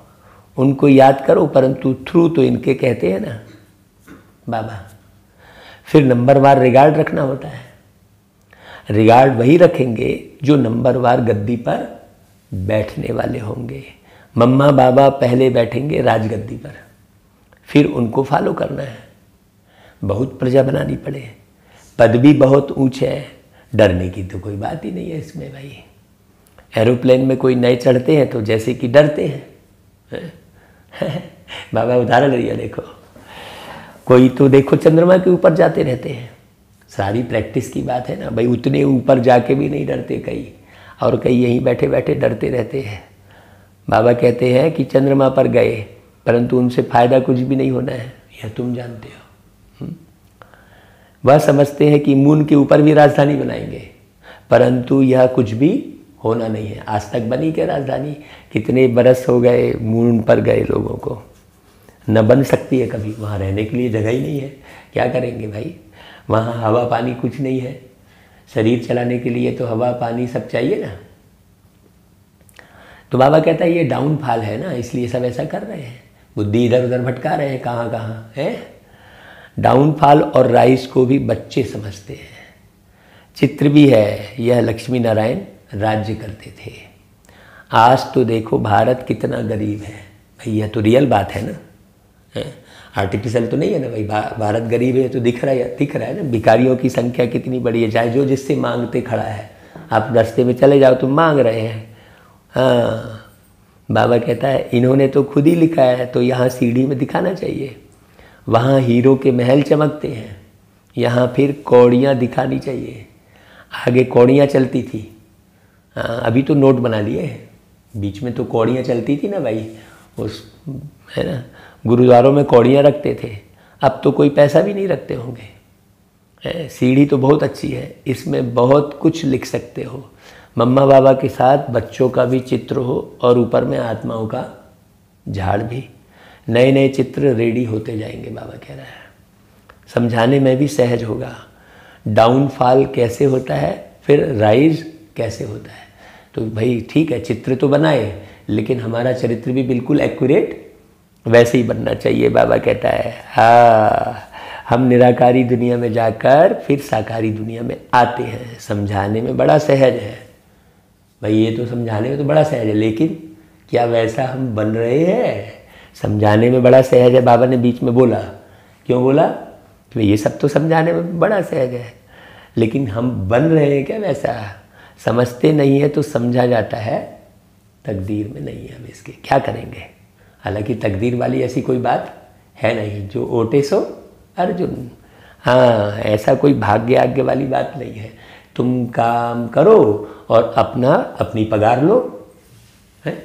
उनको याद करो, परंतु थ्रू तो इनके कहते हैं ना बाबा। फिर नंबरवार रिगार्ड रखना होता है। रिगार्ड वही रखेंगे जो नंबरवार गद्दी पर बैठने वाले होंगे। मम्मा बाबा पहले बैठेंगे राजगद्दी पर, फिर उनको फॉलो करना है। बहुत प्रजा बनानी पड़े, पद भी बहुत ऊंचे है, डरने की तो कोई बात ही नहीं है इसमें भाई। एरोप्लेन में कोई नए चढ़ते हैं तो जैसे कि डरते हैं। बाबा उदाहरण लिया, देखो कोई तो देखो चंद्रमा के ऊपर जाते रहते हैं। सारी प्रैक्टिस की बात है ना भाई। उतने ऊपर जाके भी नहीं डरते कई, और कई यहीं बैठे बैठे डरते रहते हैं। बाबा कहते हैं कि चंद्रमा पर गए, परंतु उनसे फ़ायदा कुछ भी नहीं होना है, यह तुम जानते हो। वह समझते हैं कि मून के ऊपर भी राजधानी बनाएंगे, परंतु यह कुछ भी होना नहीं है। आज तक बनी क्या राजधानी? कितने बरस हो गए मून पर गए लोगों को, न बन सकती है कभी। वहाँ रहने के लिए जगह ही नहीं है, क्या करेंगे भाई? वहाँ हवा पानी कुछ नहीं है। शरीर चलाने के लिए तो हवा पानी सब चाहिए ना। तो बाबा कहता है ये डाउनफॉल है ना, इसलिए सब ऐसा कर रहे हैं, बुद्धि इधर उधर भटका रहे हैं, कहाँ कहाँ है। डाउनफॉल और राइज को भी बच्चे समझते हैं। चित्र भी है, यह लक्ष्मी नारायण राज्य करते थे। आज तो देखो भारत कितना गरीब है भाई, यह तो रियल बात है ना, आर्टिफिशियल तो नहीं है ना भाई। भारत गरीब है तो दिख रहा है ना। भिखारियों की संख्या कितनी बड़ी है, चाहे जो जिससे मांगते खड़ा है। आप रास्ते में चले जाओ तो मांग रहे हैं। हाँ, बाबा कहता है इन्होंने तो खुद ही लिखा है, तो यहाँ सीढ़ी में दिखाना चाहिए। वहाँ हीरो के महल चमकते हैं, यहाँ फिर कौड़ियाँ दिखानी चाहिए। आगे कौड़ियाँ चलती थी, हाँ अभी तो नोट बना लिए हैं, बीच में तो कौड़ियाँ चलती थी ना भाई, उस है ना, गुरुद्वारों में कौड़ियाँ रखते थे। अब तो कोई पैसा भी नहीं रखते होंगे। सीढ़ी तो बहुत अच्छी है, इसमें बहुत कुछ लिख सकते हो। मम्मा बाबा के साथ बच्चों का भी चित्र हो, और ऊपर में आत्माओं का झाड़ भी। नए नए चित्र रेडी होते जाएंगे, बाबा कह रहा है। समझाने में भी सहज होगा। डाउनफॉल कैसे होता है, फिर राइज कैसे होता है। तो भाई ठीक है, चित्र तो बनाए, लेकिन हमारा चरित्र भी बिल्कुल एक्यूरेट वैसे ही बनना चाहिए। बाबा कहता है हाँ, हम निराकारी दुनिया में जाकर फिर साकारी दुनिया में आते हैं। समझाने में बड़ा सहज है भाई, ये तो समझाने में तो बड़ा सहज है, लेकिन क्या वैसा हम बन रहे हैं? समझाने में बड़ा सहज है, बाबा ने बीच में बोला। क्यों बोला? कि ये सब तो समझाने में बड़ा सहज है, लेकिन हम बन रहे हैं क्या वैसा? समझते नहीं है तो समझा जाता है, तकदीर में नहीं है। हम इसके क्या करेंगे? हालांकि तकदीर वाली ऐसी कोई बात है नहीं, जो ओटे सो अर्जुन। हाँ, ऐसा कोई भाग्य आग्य वाली बात नहीं है। तुम काम करो और अपनी पगार लो। है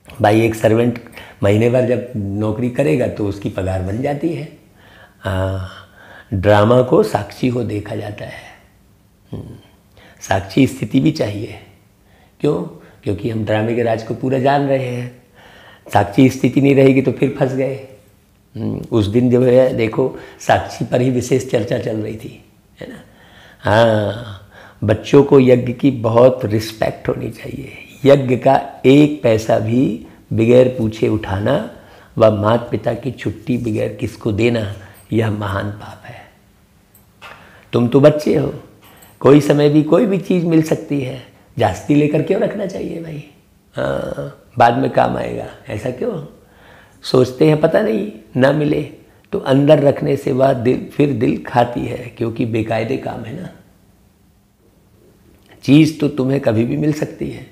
भाई, एक सर्वेंट महीने भर जब नौकरी करेगा तो उसकी पगार बन जाती है। ड्रामा को साक्षी को देखा जाता है। साक्षी स्थिति भी चाहिए। क्यों? क्योंकि हम ड्रामे के राज को पूरा जान रहे हैं। साक्षी स्थिति नहीं रहेगी तो फिर फंस गए। उस दिन जो है देखो, साक्षी पर ही विशेष चर्चा चल रही थी, है ना। हाँ, बच्चों को यज्ञ की बहुत रिस्पेक्ट होनी चाहिए। यज्ञ का एक पैसा भी बगैर पूछे उठाना व माता पिता की छुट्टी बगैर किसको देना, यह महान पाप है। तुम तो बच्चे हो, कोई समय भी कोई भी चीज़ मिल सकती है, जास्ती लेकर क्यों रखना चाहिए भाई? हाँ, बाद में काम आएगा, ऐसा क्यों सोचते हैं? पता नहीं ना मिले तो अंदर रखने से बाद दिल खाती है, क्योंकि बेकायदे काम है ना। चीज़ तो तुम्हें कभी भी मिल सकती है।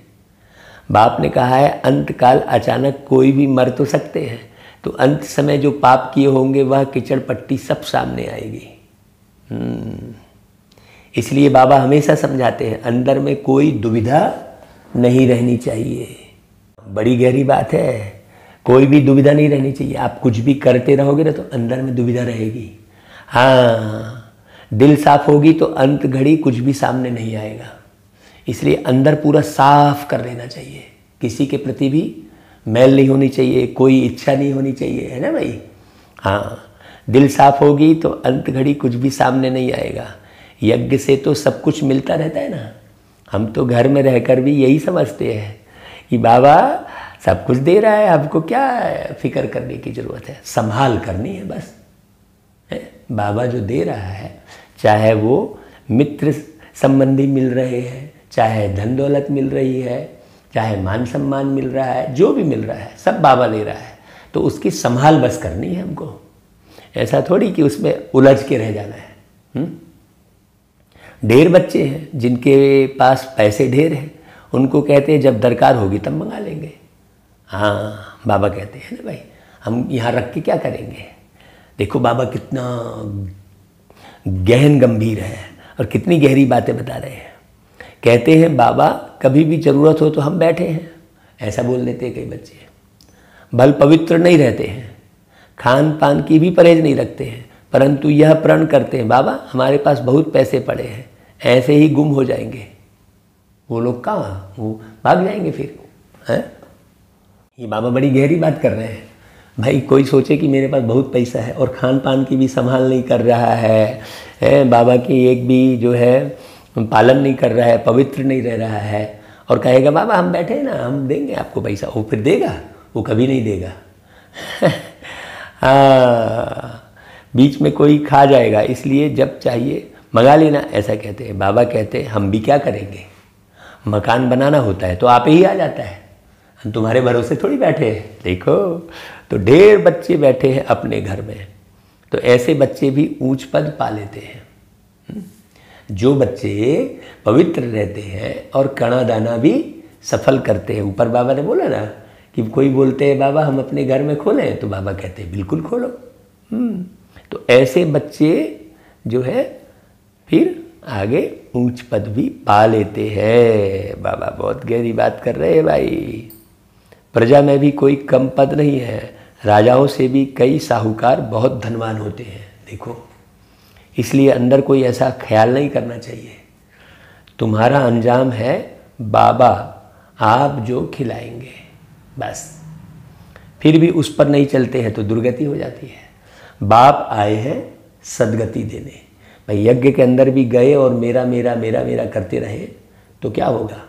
बाप ने कहा है अंत काल अचानक कोई भी मर तो सकते हैं, तो अंत समय जो पाप किए होंगे वह कीचड़ पट्टी सब सामने आएगी। इसलिए बाबा हमेशा समझाते हैं अंदर में कोई दुविधा नहीं रहनी चाहिए। बड़ी गहरी बात है, कोई भी दुविधा नहीं रहनी चाहिए। आप कुछ भी करते रहोगे ना तो अंदर में दुविधा रहेगी। हाँ, दिल साफ होगी तो अंत घड़ी कुछ भी सामने नहीं आएगा। इसलिए अंदर पूरा साफ कर लेना चाहिए। किसी के प्रति भी मैल नहीं होनी चाहिए, कोई इच्छा नहीं होनी चाहिए, है ना भाई। हाँ, दिल साफ होगी तो अंत घड़ी कुछ भी सामने नहीं आएगा। यज्ञ से तो सब कुछ मिलता रहता है ना। हम तो घर में रहकर भी यही समझते हैं कि बाबा सब कुछ दे रहा है, आपको क्या फिक्र करने की ज़रूरत है, संभाल करनी है बस। है? बाबा जो दे रहा है, चाहे वो मित्र संबंधी मिल रहे हैं, चाहे धन दौलत मिल रही है, चाहे मान सम्मान मिल रहा है, जो भी मिल रहा है सब बाबा ले रहा है, तो उसकी संभाल बस करनी है हमको। ऐसा थोड़ी कि उसमें उलझ के रह जाना है। ढेर बच्चे हैं जिनके पास पैसे ढेर हैं, उनको कहते हैं जब दरकार होगी तब मंगा लेंगे। हाँ, बाबा कहते हैं ना भाई, हम यहाँ रख के क्या करेंगे। देखो बाबा कितना गहन गंभीर है और कितनी गहरी बातें बता रहे हैं। कहते हैं बाबा कभी भी ज़रूरत हो तो हम बैठे हैं, ऐसा बोल देते हैं कई बच्चे। भल पवित्र नहीं रहते हैं, खान पान की भी परहेज नहीं रखते हैं, परंतु यह प्रण करते हैं बाबा हमारे पास बहुत पैसे पड़े हैं, ऐसे ही गुम हो जाएंगे। वो लोग कहाँ, वो भाग जाएंगे फिर। हैं, ये बाबा बड़ी गहरी बात कर रहे हैं भाई। कोई सोचे कि मेरे पास बहुत पैसा है और खान पान की भी संभाल नहीं कर रहा है, बाबा की एक भी जो है पालन नहीं कर रहा है, पवित्र नहीं रह रहा है, और कहेगा बाबा हम बैठे हैं ना, हम देंगे आपको पैसा, वो फिर देगा? वो कभी नहीं देगा। हाँ, बीच में कोई खा जाएगा, इसलिए जब चाहिए मंगा लेना, ऐसा कहते हैं। बाबा कहते हैं हम भी क्या करेंगे, मकान बनाना होता है तो आप ही आ जाता है, हम तुम्हारे भरोसे थोड़ी बैठे हैं। देखो तो ढेर बच्चे बैठे हैं अपने घर में, तो ऐसे बच्चे भी ऊंच पद पा लेते हैं। जो बच्चे पवित्र रहते हैं और कणा दाना भी सफल करते हैं। ऊपर बाबा ने बोला ना कि कोई बोलते हैं बाबा हम अपने घर में खोलें, तो बाबा कहते हैं बिल्कुल खोलो। तो ऐसे बच्चे जो है फिर आगे ऊंच पद भी पा लेते हैं। बाबा बहुत गहरी बात कर रहे हैं भाई। प्रजा में भी कोई कम पद नहीं है, राजाओं से भी कई साहूकार बहुत धनवान होते हैं। देखो, इसलिए अंदर कोई ऐसा ख्याल नहीं करना चाहिए। तुम्हारा अंजाम है बाबा आप जो खिलाएंगे, बस। फिर भी उस पर नहीं चलते हैं तो दुर्गति हो जाती है। बाप आए हैं सदगति देने। भाई यज्ञ के अंदर भी गए और मेरा मेरा मेरा मेरा करते रहे तो क्या होगा।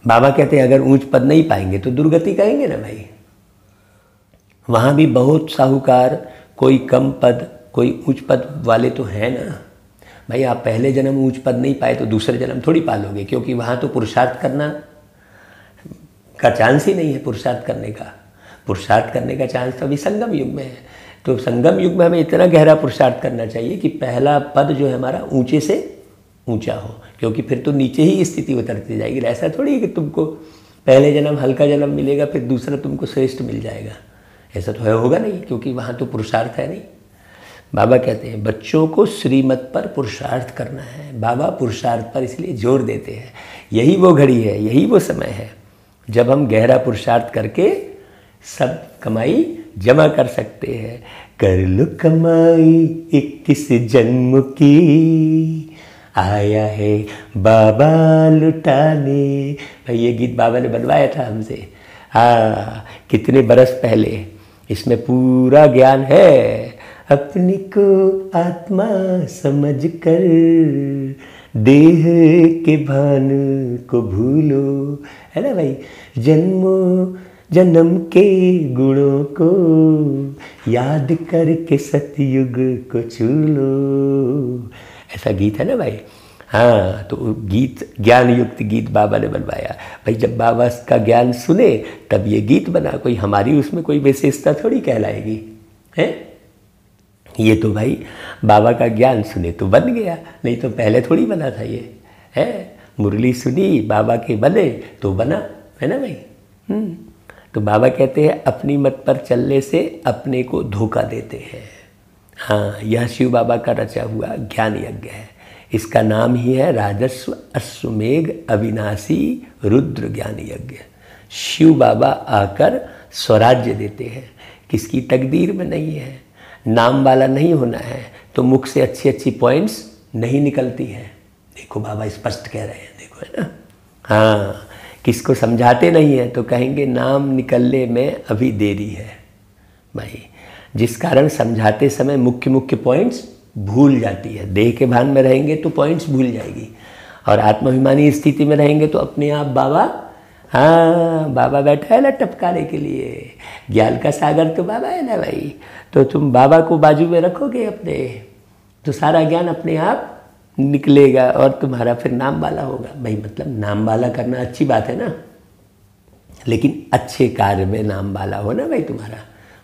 बाबा कहते हैं अगर ऊंच पद नहीं पाएंगे तो दुर्गति कहेंगे ना भाई। वहाँ भी बहुत साहूकार, कोई कम पद कोई उच्च पद वाले तो हैं ना भाई। आप पहले जन्म ऊंच पद नहीं पाए तो दूसरे जन्म थोड़ी पालोगे, क्योंकि वहाँ तो पुरुषार्थ करना का चांस ही नहीं है। पुरुषार्थ करने का चांस तो अभी संगम युग में है। तो संगम युग में हमें इतना गहरा पुरुषार्थ करना चाहिए कि पहला पद जो है हमारा ऊंचे से ऊंचा हो, क्योंकि फिर तो नीचे ही स्थिति उतरती जाएगी। ऐसा थोड़ी है कि तुमको पहले जन्म हल्का जन्म मिलेगा फिर दूसरा तुमको श्रेष्ठ मिल जाएगा, ऐसा तो होगा नहीं, क्योंकि वहाँ तो पुरुषार्थ है नहीं। बाबा कहते हैं बच्चों को श्रीमत पर पुरुषार्थ करना है। बाबा पुरुषार्थ पर इसलिए जोर देते हैं, यही वो घड़ी है, यही वो समय है जब हम गहरा पुरुषार्थ करके सब कमाई जमा कर सकते हैं। कर लो कमाई 21 जन्म की, आया है बाबा लुटाने। भाई ये गीत बाबा ने बनवाया था हमसे, हाँ, कितने बरस पहले। इसमें पूरा ज्ञान है। अपनी को आत्मा समझ कर देह के भान को भूलो, है ना भाई। जन्मों जन्म के गुणों को याद करके सतयुग को छू लो, ऐसा गीत है ना भाई। हाँ, तो गीत ज्ञान युक्त गीत बाबा ने बनवाया। भाई जब बाबा का ज्ञान सुने तब ये गीत बना, कोई हमारी उसमें कोई विशेषता थोड़ी कहलाएगी, है। ये तो भाई बाबा का ज्ञान सुने तो बन गया, नहीं तो पहले थोड़ी बना था ये, है। मुरली सुनी बाबा के बने तो बना, है ना भाई। तो बाबा कहते हैं अपनी मत पर चलने से अपने को धोखा देते हैं। हाँ, यह शिव बाबा का रचा हुआ ज्ञान यज्ञ है। इसका नाम ही है राजस्व अश्वमेघ अविनाशी रुद्र ज्ञान यज्ञ। शिव बाबा आकर स्वराज्य देते हैं, किसकी तकदीर में नहीं है। नाम वाला नहीं होना है तो मुख से अच्छी अच्छी पॉइंट्स नहीं निकलती हैं। देखो बाबा स्पष्ट कह रहे हैं, देखो, है ना। हाँ, किसको समझाते नहीं हैं तो कहेंगे नाम निकलने में अभी देरी है भाई, जिस कारण समझाते समय मुख्य मुख्य पॉइंट्स भूल जाती है। देह के भान में रहेंगे तो पॉइंट्स भूल जाएगी, और आत्माभिमानी स्थिति में रहेंगे तो अपने आप बाबा, हाँ, बाबा बैठा है ना टपकाने के लिए। ज्ञान का सागर तो बाबा है ना भाई। तो तुम बाबा को बाजू में रखोगे अपने, तो सारा ज्ञान अपने आप निकलेगा और तुम्हारा फिर नाम वाला होगा। भाई मतलब नाम वाला करना अच्छी बात है ना, लेकिन अच्छे कार्य में नाम वाला हो ना भाई तुम्हारा।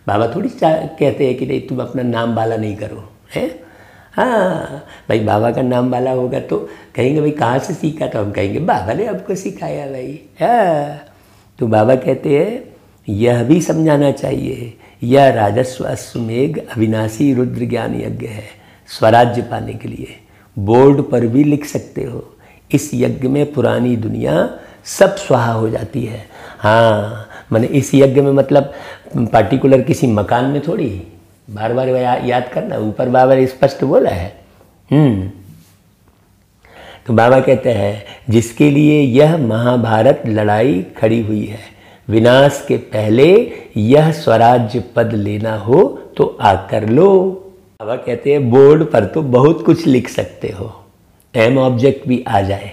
बाबा थोड़ी कहते हैं कि नहीं तुम अपना नाम वाला नहीं करो, है। हाँ भाई, बाबा का नाम वाला होगा तो कहेंगे भाई कहाँ से सीखा, तो हम कहेंगे बाबा ने आपको सिखाया भाई। हाँ, तो बाबा कहते हैं यह भी समझाना चाहिए, यह राजस्व अश्वमेघ अविनाशी रुद्र ज्ञान यज्ञ है। स्वराज्य पाने के लिए बोर्ड पर भी लिख सकते हो, इस यज्ञ में पुरानी दुनिया सब स्वाहा हो जाती है। हाँ, मैंने इस यज्ञ में मतलब पार्टिकुलर किसी मकान में थोड़ी, बार बार याद करना, ऊपर बाबा ने स्पष्ट बोला है। तो बाबा कहते हैं जिसके लिए यह महाभारत लड़ाई खड़ी हुई है, विनाश के पहले यह स्वराज्य पद लेना हो तो आकर लो। बाबा कहते हैं बोर्ड पर तो बहुत कुछ लिख सकते हो, एम ऑब्जेक्ट भी आ जाए,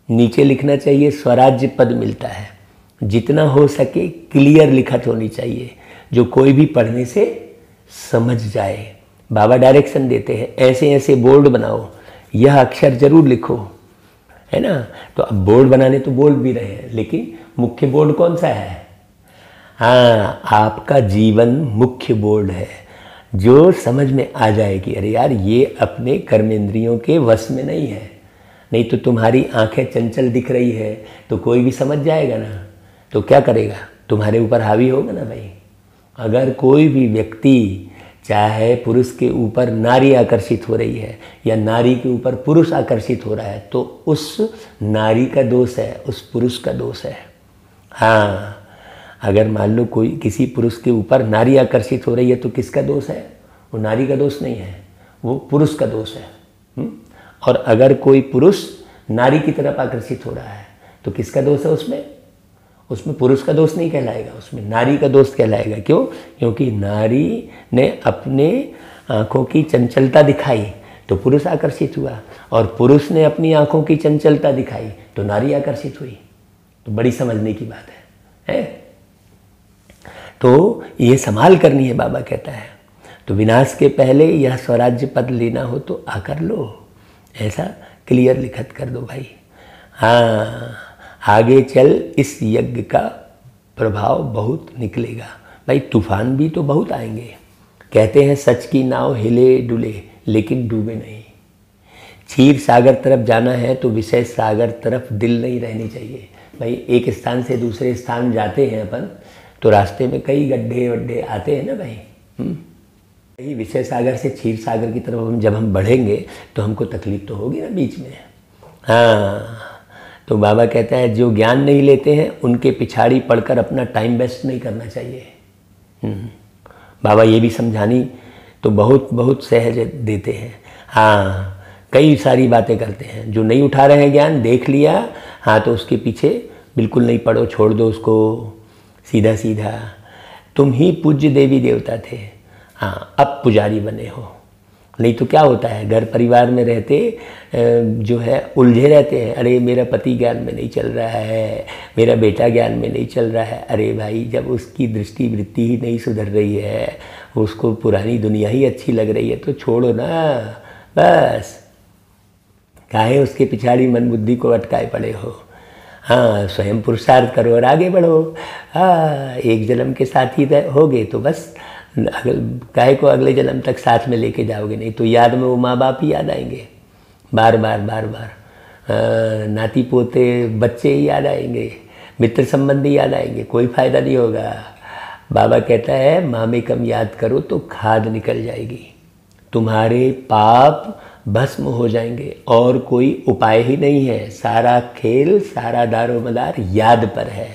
नीचे लिखना चाहिए स्वराज्य पद मिलता है। जितना हो सके क्लियर लिखत होनी चाहिए, जो कोई भी पढ़ने से समझ जाए। बाबा डायरेक्शन देते हैं ऐसे ऐसे बोर्ड बनाओ, यह अक्षर जरूर लिखो, है ना। तो अब बोर्ड बनाने तो बोल भी रहे हैं, लेकिन मुख्य बोर्ड कौन सा है। हाँ, आपका जीवन मुख्य बोर्ड है, जो समझ में आ जाए कि अरे यार ये अपने कर्मेंद्रियों के वश में नहीं है। नहीं तो तुम्हारी आंखें चंचल दिख रही है तो कोई भी समझ जाएगा ना, तो क्या करेगा, तुम्हारे ऊपर हावी होगा ना भाई। अगर कोई भी व्यक्ति, चाहे पुरुष के ऊपर नारी आकर्षित हो रही है या नारी के ऊपर पुरुष आकर्षित हो रहा है, तो उस नारी का दोष है, उस पुरुष का दोष है। हाँ, अगर मान लो कोई किसी पुरुष के ऊपर नारी आकर्षित हो रही है तो किसका दोष है, वो नारी का दोष नहीं है, वो पुरुष का दोष है। और अगर कोई पुरुष नारी की तरफ आकर्षित हो रहा है तो किसका दोष है, उसमें पुरुष का दोष नहीं कहलाएगा, उसमें नारी का दोष कहलाएगा। क्यों? क्योंकि नारी ने अपने आँखों की चंचलता दिखाई तो पुरुष आकर्षित हुआ, और पुरुष ने अपनी आँखों की चंचलता दिखाई तो नारी आकर्षित हुई। तो बड़ी समझने की बात है? तो ये संभाल करनी है, बाबा कहता है। तो विनाश के पहले यह स्वराज्य पद लेना हो तो आकर लो, ऐसा क्लियर लिखत कर दो भाई। हाँ, आगे चल इस यज्ञ का प्रभाव बहुत निकलेगा भाई, तूफान भी तो बहुत आएंगे। कहते हैं सच की नाव हिले डुले लेकिन डूबे नहीं। क्षीर सागर तरफ जाना है तो विषय सागर तरफ दिल नहीं रहनी चाहिए भाई। एक स्थान से दूसरे स्थान जाते हैं अपन तो रास्ते में कई गड्ढे वड्ढे आते हैं ना भाई। यही विषय सागर से क्षीर सागर की तरफ जब हम बढ़ेंगे तो हमको तकलीफ तो होगी ना बीच में। हाँ, तो बाबा कहता है जो ज्ञान नहीं लेते हैं उनके पिछाड़ी पढ़कर अपना टाइम वेस्ट नहीं करना चाहिए। बाबा ये भी समझानी तो बहुत बहुत सहज देते हैं। हाँ, कई सारी बातें करते हैं। जो नहीं उठा रहे हैं ज्ञान, देख लिया, हाँ तो उसके पीछे बिल्कुल नहीं पढ़ो, छोड़ दो उसको, सीधा सीधा। तुम ही पूज्य देवी देवता थे, हाँ अब पुजारी बने हो। नहीं तो क्या होता है, घर परिवार में रहते जो है उलझे रहते हैं। अरे मेरा पति ज्ञान में नहीं चल रहा है, मेरा बेटा ज्ञान में नहीं चल रहा है। अरे भाई, जब उसकी दृष्टि वृत्ति ही नहीं सुधर रही है, उसको पुरानी दुनिया ही अच्छी लग रही है, तो छोड़ो ना बस। काहे उसके पिछाड़ी मन बुद्धि को अटकाए पड़े हो। हाँ, स्वयं पुरुषार्थ करो और आगे बढ़ो। हाँ, एक जन्म के साथ ही हो गए तो बस, काहे को अगले जन्म तक साथ में लेके जाओगे। नहीं तो याद में वो माँ बाप ही याद आएंगे, बार बार बार बार। नाती पोते बच्चे ही याद आएंगे, मित्र संबंधी याद आएंगे, कोई फ़ायदा नहीं होगा। बाबा कहता है मामे कम याद करो तो खाद निकल जाएगी, तुम्हारे पाप भस्म हो जाएंगे और कोई उपाय ही नहीं है। सारा खेल, सारा दारोमदार याद पर है।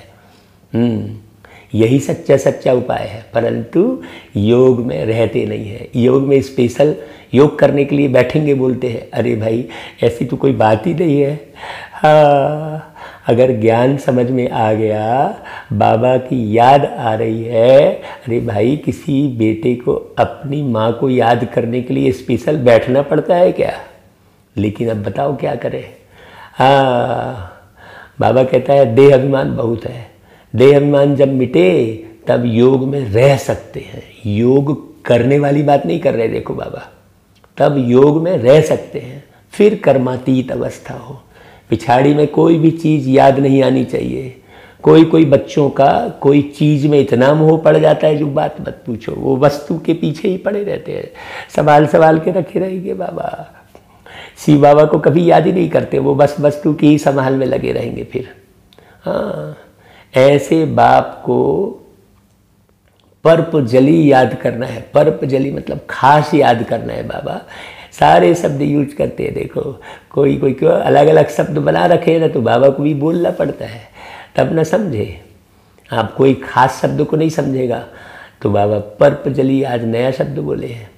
यही सच्चा उपाय है, परंतु योग में रहते नहीं है। योग में स्पेशल योग करने के लिए बैठेंगे, बोलते हैं अरे भाई ऐसी तो कोई बात ही नहीं है। हाँ, अगर ज्ञान समझ में आ गया, बाबा की याद आ रही है, अरे भाई किसी बेटे को अपनी माँ को याद करने के लिए स्पेशल बैठना पड़ता है क्या? लेकिन अब बताओ क्या करें। हाँ, बाबा कहता है देह अभिमान बहुत है। देह अभिमान जब मिटे तब योग में रह सकते हैं। योग करने वाली बात नहीं कर रहे देखो बाबा, तब योग में रह सकते हैं। फिर कर्मातीत अवस्था हो, पिछाड़ी में कोई भी चीज़ याद नहीं आनी चाहिए। कोई बच्चों का कोई चीज़ में इतना मोह पड़ जाता है जो बात मत पूछो, वो वस्तु के पीछे ही पड़े रहते हैं, संभाल के रखे रहेंगे बाबा। शिव बाबा को कभी याद ही नहीं करते, वो बस वस्तु की ही संभाल में लगे रहेंगे फिर। हाँ, ऐसे बाप को पर्प जली याद करना है। पर्प जली मतलब खास याद करना है। बाबा सारे शब्द यूज करते हैं, देखो कोई क्यों अलग अलग शब्द बना रखे हैं ना, तो बाबा को भी बोलना पड़ता है तब ना समझे। आप कोई खास शब्द को नहीं समझेगा तो बाबा पर्प जली आज नया शब्द बोले हैं।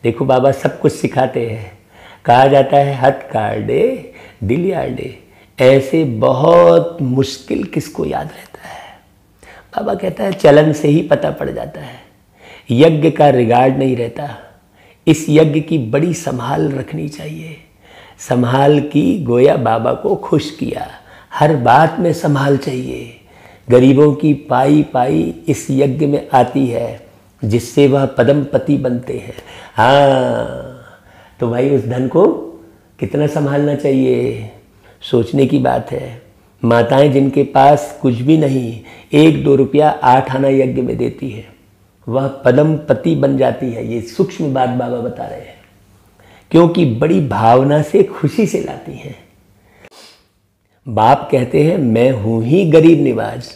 देखो बाबा सब कुछ सिखाते हैं। कहा जाता है हथ काट दे दिल याद दे, ऐसे बहुत मुश्किल किसको याद रहता है। बाबा कहता है चलन से ही पता पड़ जाता है। यज्ञ का रिगार्ड नहीं रहता। इस यज्ञ की बड़ी संभाल रखनी चाहिए। संभाल की गोया बाबा को खुश किया, हर बात में संभाल चाहिए। गरीबों की पाई पाई इस यज्ञ में आती है, जिससे वह पदमपति बनते हैं। हाँ, तो भाई उस धन को कितना संभालना चाहिए, सोचने की बात है। माताएं जिनके पास कुछ भी नहीं, 1-2 रुपया 8 आना यज्ञ में देती है, वह पदमपति बन जाती है। ये सूक्ष्म बात बाबा बता रहे हैं, क्योंकि बड़ी भावना से खुशी से लाती हैं। बाप कहते हैं मैं हूँ ही गरीब निवाज,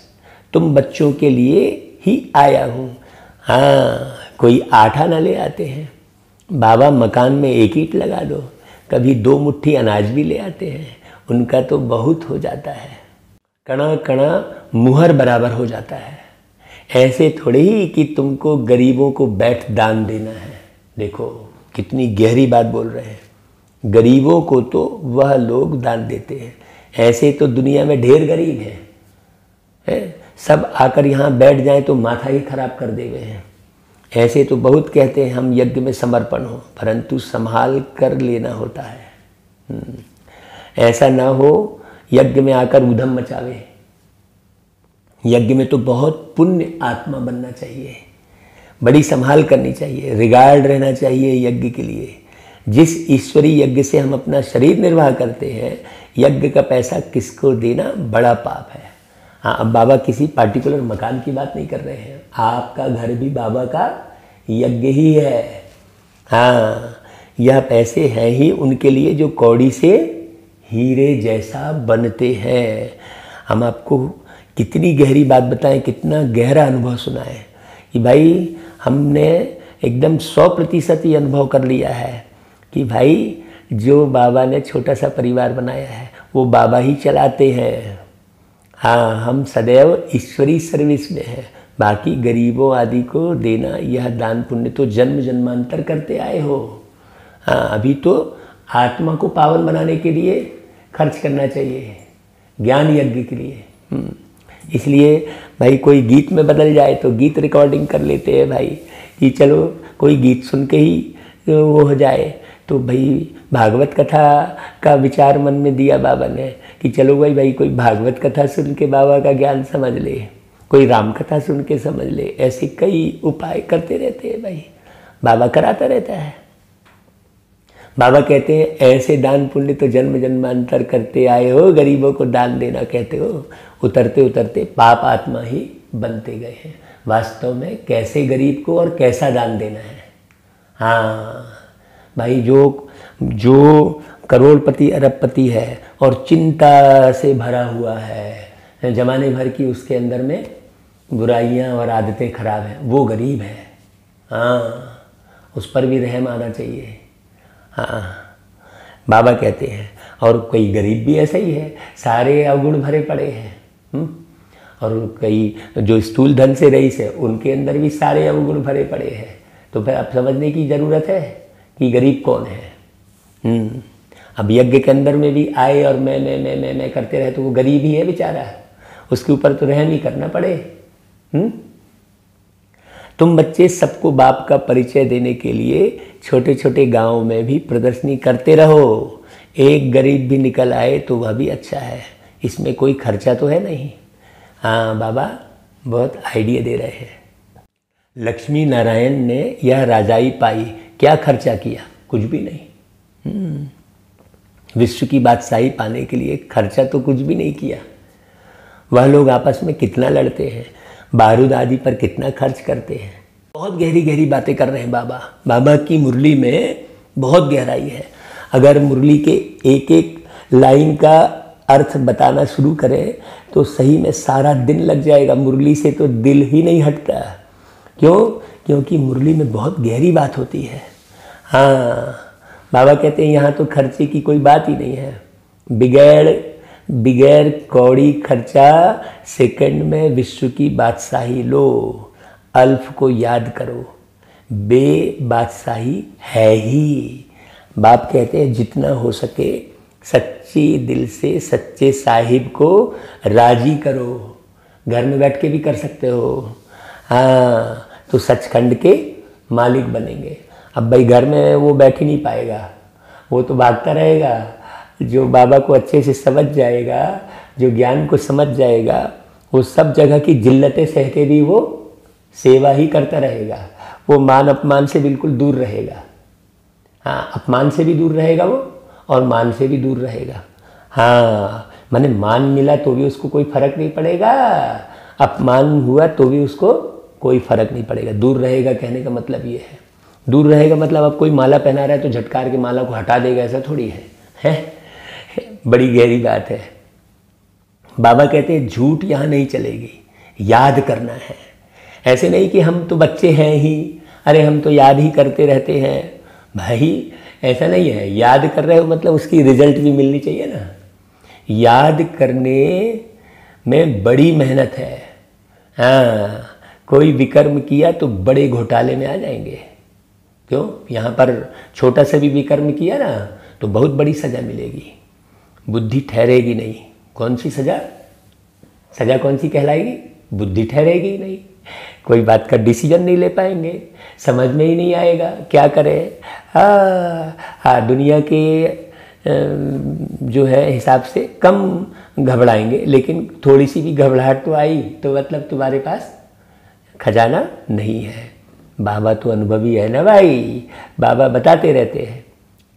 तुम बच्चों के लिए ही आया हूँ। हाँ, कोई 8 आना ले आते हैं। बाबा मकान में 1 ईंट लगा दो, कभी 2 मुट्ठी अनाज भी ले आते हैं, उनका तो बहुत हो जाता है। कणा कणा मुहर बराबर हो जाता है। ऐसे थोड़ी ही कि तुमको गरीबों को बैठ दान देना है। देखो कितनी गहरी बात बोल रहे हैं। गरीबों को तो वह लोग दान देते हैं। ऐसे तो दुनिया में ढेर गरीब हैं, सब आकर यहाँ बैठ जाएं तो माथा ही खराब कर दे गए हैं। ऐसे तो बहुत कहते हैं हम यज्ञ में समर्पण हो, परंतु संभाल कर लेना होता है। ऐसा ना हो यज्ञ में आकर उधम मचावे। यज्ञ में तो बहुत पुण्य आत्मा बनना चाहिए, बड़ी संभाल करनी चाहिए, रिगार्ड रहना चाहिए यज्ञ के लिए। जिस ईश्वरीय यज्ञ से हम अपना शरीर निर्वाह करते हैं, यज्ञ का पैसा किसको देना बड़ा पाप है। हाँ, अब बाबा किसी पार्टिकुलर मकान की बात नहीं कर रहे हैं। आपका घर भी बाबा का यज्ञ ही है। हाँ, यह पैसे हैं ही उनके लिए जो कौड़ी से हीरे जैसा बनते हैं। हम आपको कितनी गहरी बात बताएं, कितना गहरा अनुभव सुनाएं कि भाई हमने एकदम 100% ये अनुभव कर लिया है कि भाई जो बाबा ने छोटा सा परिवार बनाया है वो बाबा ही चलाते हैं। हाँ, हम सदैव ईश्वरी सर्विस में हैं। बाकी गरीबों आदि को देना, यह दान पुण्य तो जन्म जन्मांतर करते आए हो। हाँ, अभी तो आत्मा को पावन बनाने के लिए खर्च करना चाहिए, ज्ञान यज्ञ के लिए। इसलिए भाई कोई गीत में बदल जाए तो गीत रिकॉर्डिंग कर लेते हैं भाई, कि चलो कोई गीत सुन के ही वो हो जाए। तो भाई भागवत कथा का विचार मन में दिया बाबा ने कि चलो भाई कोई भागवत कथा सुन के बाबा का ज्ञान समझ ले, कोई राम कथा सुन के समझ ले। ऐसे कई उपाय करते रहते हैं भाई, बाबा कराता रहता है। बाबा कहते हैं ऐसे दान पुण्य तो जन्म जन्मांतर करते आए हो, गरीबों को दान देना कहते हो, उतरते उतरते पाप आत्मा ही बनते गए हैं। वास्तव में कैसे गरीब को और कैसा दान देना है। हाँ भाई, जो करोड़पति अरबपति है और चिंता से भरा हुआ है, जमाने भर की उसके अंदर में बुराइयां और आदतें खराब हैं, वो गरीब है। हाँ, उस पर भी रहम आना चाहिए। हाँ, बाबा कहते हैं। और कोई गरीब भी ऐसा ही है, सारे अवगुण भरे पड़े हैं। और कई जो स्थूल धन से रईस है, उनके अंदर भी सारे अवगुण भरे पड़े हैं। तो फिर अब समझने की ज़रूरत है कि गरीब कौन है। अब यज्ञ के अंदर में भी आए और मैं करते रहे तो वो गरीब ही है बेचारा, उसके ऊपर तो रहम ही करना पड़े। तुम बच्चे सबको बाप का परिचय देने के लिए छोटे छोटे गांव में भी प्रदर्शनी करते रहो। एक गरीब भी निकल आए तो वह भी अच्छा है, इसमें कोई खर्चा तो है नहीं। हाँ, बाबा बहुत आइडिया दे रहे हैं। लक्ष्मी नारायण ने यह राजाई पाई, क्या खर्चा किया? कुछ भी नहीं। विश्व की बादशाही पाने के लिए खर्चा तो कुछ भी नहीं किया। वह लोग आपस में कितना लड़ते हैं, बारूद आदि पर कितना खर्च करते हैं। बहुत गहरी गहरी बातें कर रहे हैं बाबा। बाबा की मुरली में बहुत गहराई है। अगर मुरली के एक एक लाइन का अर्थ बताना शुरू करें तो सही में सारा दिन लग जाएगा। मुरली से तो दिल ही नहीं हटता। क्यों? क्योंकि मुरली में बहुत गहरी बात होती है। हाँ, बाबा कहते हैं यहाँ तो खर्चे की कोई बात ही नहीं है। बिगैर कौड़ी खर्चा सेकंड में विश्व की बादशाही लो। अल्फ को याद करो, बे बादशाही है ही। बाप कहते हैं जितना हो सके सच्चे दिल से सच्चे साहिब को राजी करो। घर में बैठ के भी कर सकते हो। हाँ, तो सचखंड के मालिक बनेंगे। अब भाई घर में वो बैठ ही नहीं पाएगा, वो तो भागता रहेगा। जो बाबा को अच्छे से समझ जाएगा, जो ज्ञान को समझ जाएगा, वो सब जगह की जिल्लतें सह के भी वो सेवा ही करता रहेगा। वो मान अपमान से बिल्कुल दूर रहेगा। हाँ, अपमान से भी दूर रहेगा वो, और मान से भी दूर रहेगा। हाँ, माने मान मिला तो भी उसको कोई फर्क नहीं पड़ेगा, अपमान हुआ तो भी उसको कोई फर्क नहीं पड़ेगा। दूर रहेगा कहने का मतलब ये है। दूर रहेगा मतलब अब कोई माला पहना रहा है तो झटकार के माला को हटा देगा, ऐसा थोड़ी है। बड़ी गहरी बात है। बाबा कहते हैं झूठ यहाँ नहीं चलेगी, याद करना है। ऐसे नहीं कि हम तो बच्चे हैं ही, अरे हम तो याद ही करते रहते हैं। भाई ऐसा नहीं है। याद कर रहे हो मतलब उसकी रिजल्ट भी मिलनी चाहिए ना। याद करने में बड़ी मेहनत है। हाँ, कोई विकर्म किया तो बड़े घोटाले में आ जाएंगे। क्यों? यहाँ पर छोटा सा भी विकर्म किया ना तो बहुत बड़ी सज़ा मिलेगी, बुद्धि ठहरेगी नहीं। कौन सी सज़ा? सज़ा कौन सी कहलाएगी? बुद्धि ठहरेगी नहीं। कोई बात का डिसीजन नहीं ले पाएंगे, समझ में ही नहीं आएगा क्या करें। हाँ, दुनिया के जो है हिसाब से कम घबराएंगे, लेकिन थोड़ी सी भी घबराहट तो आई तो मतलब तुम्हारे पास खजाना नहीं है। बाबा तो अनुभवी है ना भाई, बाबा बताते रहते हैं।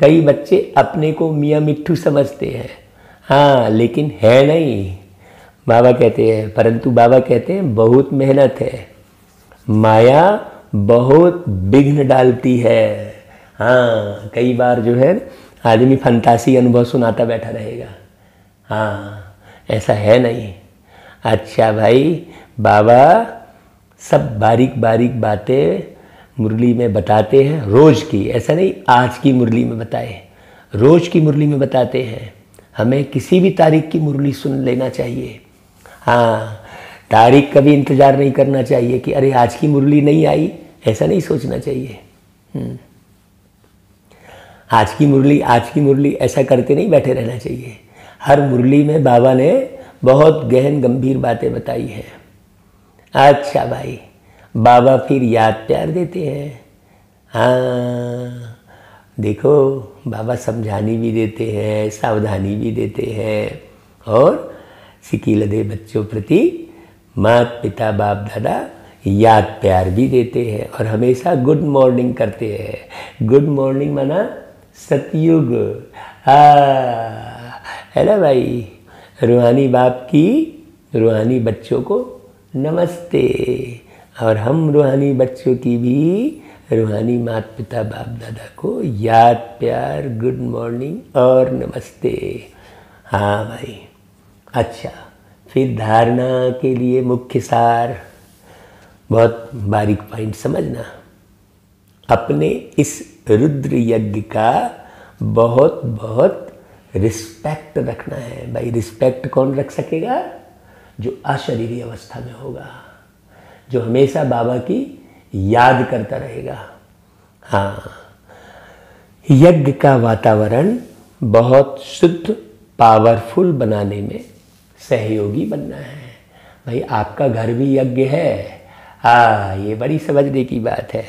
कई बच्चे अपने को मियाँ मिट्ठू समझते हैं, हाँ, लेकिन है नहीं। बाबा कहते हैं, परंतु बाबा कहते हैं बहुत मेहनत है, माया बहुत विघ्न डालती है। हाँ, कई बार जो है आदमी फंतासी अनुभव सुनाता बैठा रहेगा। हाँ, ऐसा है नहीं। अच्छा भाई, बाबा सब बारीक बारीक बातें मुरली में बताते हैं, रोज़ की, ऐसा नहीं आज की मुरली में बताए, रोज़ की मुरली में बताते हैं। हमें किसी भी तारीख की मुरली सुन लेना चाहिए। हाँ, तारीख का भी इंतज़ार नहीं करना चाहिए कि अरे आज की मुरली नहीं आई, ऐसा नहीं सोचना चाहिए। आज की मुरली ऐसा करते नहीं बैठे रहना चाहिए। हर मुरली में बाबा ने बहुत गहन गंभीर बातें बताई हैं। अच्छा भाई, बाबा फिर याद प्यार देते हैं। हाँ देखो, बाबा समझानी भी देते हैं, सावधानी भी देते हैं, और सिकीलदे बच्चों प्रति माता पिता बाप दादा याद प्यार भी देते हैं, और हमेशा गुड मॉर्निंग करते हैं। गुड मॉर्निंग माना सतयुग। है ना भाई, रूहानी बाप की रूहानी बच्चों को नमस्ते, और हम रूहानी बच्चों की भी रूहानी माता पिता बाप दादा को याद प्यार, गुड मॉर्निंग और नमस्ते। हाँ भाई, अच्छा, फिर धारणा के लिए मुख्य सार, बहुत बारीक पॉइंट समझना। अपने इस रुद्र यज्ञ का बहुत बहुत रिस्पेक्ट रखना है भाई। रिस्पेक्ट कौन रख सकेगा? जो अशरीरी अवस्था में होगा, जो हमेशा बाबा की याद करता रहेगा। हाँ, यज्ञ का वातावरण बहुत शुद्ध पावरफुल बनाने में सहयोगी बनना है भाई। आपका घर भी यज्ञ है। हाँ, ये बड़ी समझने की बात है।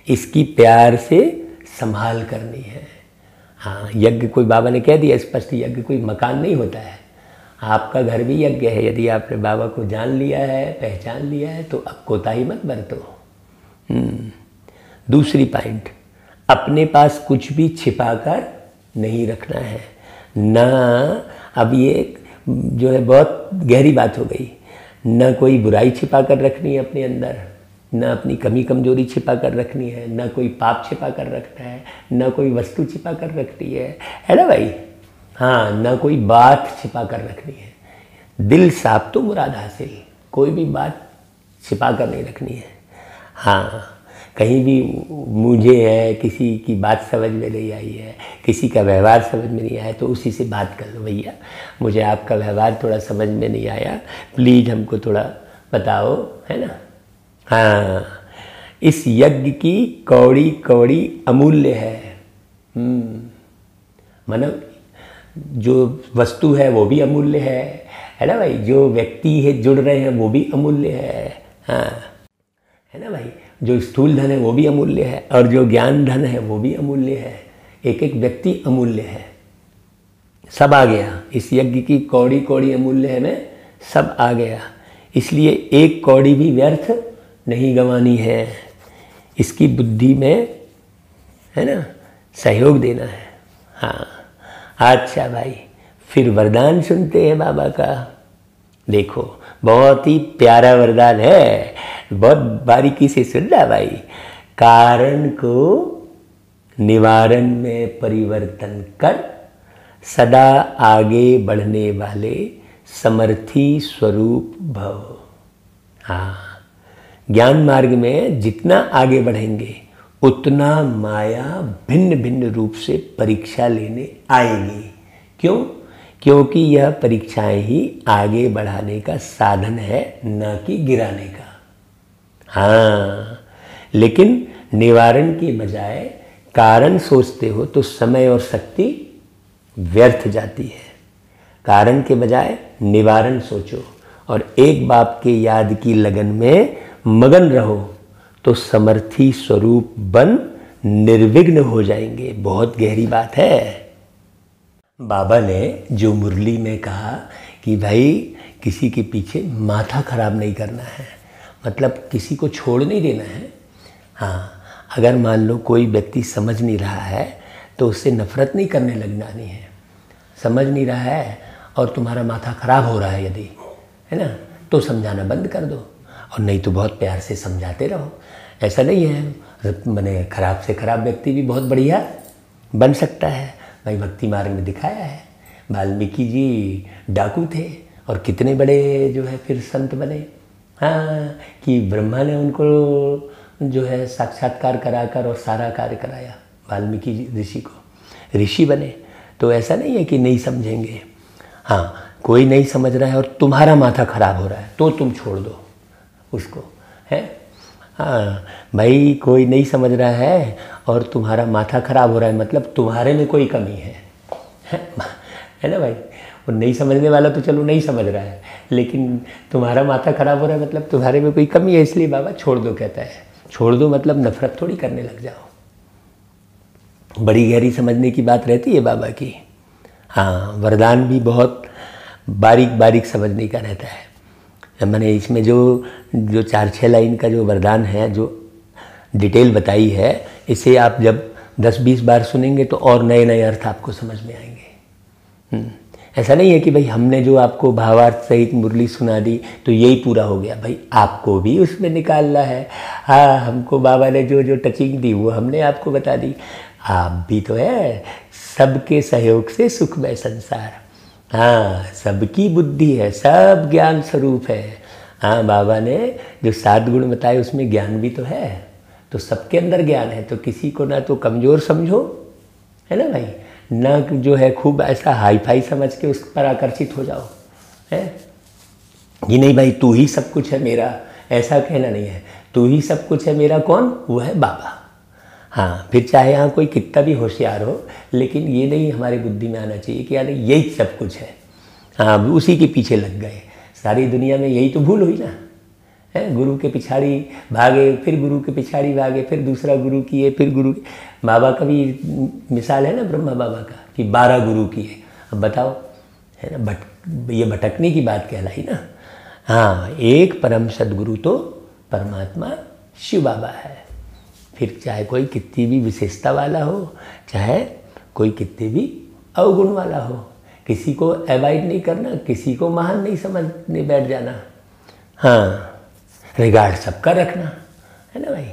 इसकी प्यार से संभाल करनी है। हाँ, यज्ञ कोई, बाबा ने कह दिया स्पष्ट, यज्ञ कोई मकान नहीं होता है। आपका घर भी यज्ञ है। यदि आपने बाबा को जान लिया है, पहचान लिया है, तो अब कोताही मत बरतो। दूसरी पॉइंट, अपने पास कुछ भी छिपा कर नहीं रखना है ना। अब ये जो है बहुत गहरी बात हो गई। न कोई बुराई छिपा कर रखनी है अपने अंदर, न अपनी कमी कमजोरी छिपा कर रखनी है, न कोई पाप छिपा कर रखना है, न कोई वस्तु छिपा कर रखनी है ना भाई। हाँ, न कोई बात छिपा कर रखनी है। दिल साफ तो मुराद हासिल। कोई भी बात छिपा कर नहीं रखनी है। हाँ, कहीं भी मुझे है, किसी की बात समझ में नहीं आई है, किसी का व्यवहार समझ में नहीं आया, तो उसी से बात कर लो, भैया मुझे आपका व्यवहार थोड़ा समझ में नहीं आया, प्लीज़ हमको थोड़ा बताओ, है ना। हाँ, इस यज्ञ की कौड़ी कौड़ी अमूल्य है। मतलब जो वस्तु है वो भी अमूल्य है ना भाई। जो व्यक्ति है जुड़ रहे हैं वो भी अमूल्य है। हाँ, है ना भाई। जो स्थूल धन है वो भी अमूल्य है, और जो ज्ञान धन है वो भी अमूल्य है। एक एक व्यक्ति अमूल्य है। सब आ गया इस यज्ञ की कौड़ी कौड़ी अमूल्य है में, सब आ गया। इसलिए एक कौड़ी भी व्यर्थ नहीं गंवानी है। इसकी बुद्धि में, है ना, सहयोग देना है। हाँ, अच्छा भाई, फिर वरदान सुनते हैं बाबा का। देखो, बहुत ही प्यारा वरदान है, बहुत बारीकी से सुनना भाई। कारण को निवारण में परिवर्तन कर सदा आगे बढ़ने वाले समर्थी स्वरूप भव। हाँ, ज्ञान मार्ग में जितना आगे बढ़ेंगे उतना माया भिन्न भिन्न रूप से परीक्षा लेने आएगी। क्यों? क्योंकि यह परीक्षाएं ही आगे बढ़ाने का साधन है, न कि गिराने का। हाँ, लेकिन निवारण की बजाय कारण सोचते हो तो समय और शक्ति व्यर्थ जाती है। कारण के बजाय निवारण सोचो, और एक बाप के याद की लगन में मगन रहो, तो समर्थी स्वरूप बन निर्विघ्न हो जाएंगे। बहुत गहरी बात है। बाबा ने जो मुरली में कहा कि भाई किसी के पीछे माथा खराब नहीं करना है, मतलब किसी को छोड़ नहीं देना है। हाँ, अगर मान लो कोई व्यक्ति समझ नहीं रहा है तो उससे नफरत नहीं करने लग जानी है। समझ नहीं रहा है और तुम्हारा माथा खराब हो रहा है यदि, है ना, तो समझाना बंद कर दो, और नहीं तो बहुत प्यार से समझाते रहो। ऐसा नहीं है, मैंने खराब से खराब व्यक्ति भी बहुत बढ़िया बन सकता है भाई। भक्ति मार्ग में दिखाया है, वाल्मीकि जी डाकू थे और कितने बड़े जो है फिर संत बने। हाँ, कि ब्रह्मा ने उनको जो है साक्षात्कार कराकर और सारा कार्य कराया, वाल्मीकि ऋषि को, ऋषि बने। तो ऐसा नहीं है कि नहीं समझेंगे। हाँ, कोई नहीं समझ रहा है और तुम्हारा माथा खराब हो रहा है तो तुम छोड़ दो उसको, है। हाँ भाई, कोई नहीं समझ रहा है और तुम्हारा माथा खराब हो रहा है मतलब तुम्हारे में कोई कमी है ना भाई। वो नहीं समझने वाला तो चलो नहीं समझ रहा है, लेकिन तुम्हारा माथा खराब हो रहा है मतलब तुम्हारे में कोई कमी है, इसलिए बाबा छोड़ दो कहता है। छोड़ दो मतलब नफरत थोड़ी करने लग जाओ। बड़ी गहरी समझने की बात रहती है बाबा की। हाँ, वरदान भी बहुत बारीक बारीक समझने का रहता है। मैंने इसमें जो 4-6 लाइन का जो वरदान है, जो डिटेल बताई है, इसे आप जब 10-20 बार सुनेंगे तो और नए नए अर्थ आपको समझ में आएंगे। ऐसा नहीं है कि भाई हमने जो आपको भावार्थ सहित मुरली सुना दी तो यही पूरा हो गया। भाई आपको भी उसमें निकालना है। हाँ, हमको बाबा ने जो जो टचिंग दी वो हमने आपको बता दी। आप भी तो है, सबके सहयोग से सुखमय संसार। हाँ, सबकी बुद्धि है, सब ज्ञान स्वरूप है। हाँ, बाबा ने जो 7 गुण बताए उसमें ज्ञान भी तो है, तो सबके अंदर ज्ञान है। तो किसी को ना तो कमज़ोर समझो, है ना भाई, ना जो है खूब ऐसा हाई फाई समझ के उस पर आकर्षित हो जाओ, है। ये नहीं भाई तू ही सब कुछ है मेरा, ऐसा कहना नहीं है। तू ही सब कुछ है मेरा कौन? वो है बाबा। हाँ, फिर चाहे यहाँ कोई कितना भी होशियार हो, लेकिन ये नहीं हमारी बुद्धि में आना चाहिए कि यार यही सब कुछ है। हाँ, उसी के पीछे लग गए। सारी दुनिया में यही तो भूल हुई ना, है। गुरु के पिछाड़ी भागे, फिर गुरु के पिछाड़ी भागे, फिर दूसरा गुरु किए, फिर गुरु। बाबा का भी मिसाल है ना, ब्रह्मा बाबा का, कि 12 गुरु किए। अब बताओ, है ना, ये भटकने की बात कहलाई ना। हाँ, एक परम सदगुरु तो परमात्मा शिव बाबा है। फिर चाहे कोई कितनी भी विशेषता वाला हो, चाहे कोई कितने भी अवगुण वाला हो, किसी को अवॉइड नहीं करना, किसी को महान नहीं समझने बैठ जाना। हाँ, रिगार्ड सबका रखना, है ना भाई।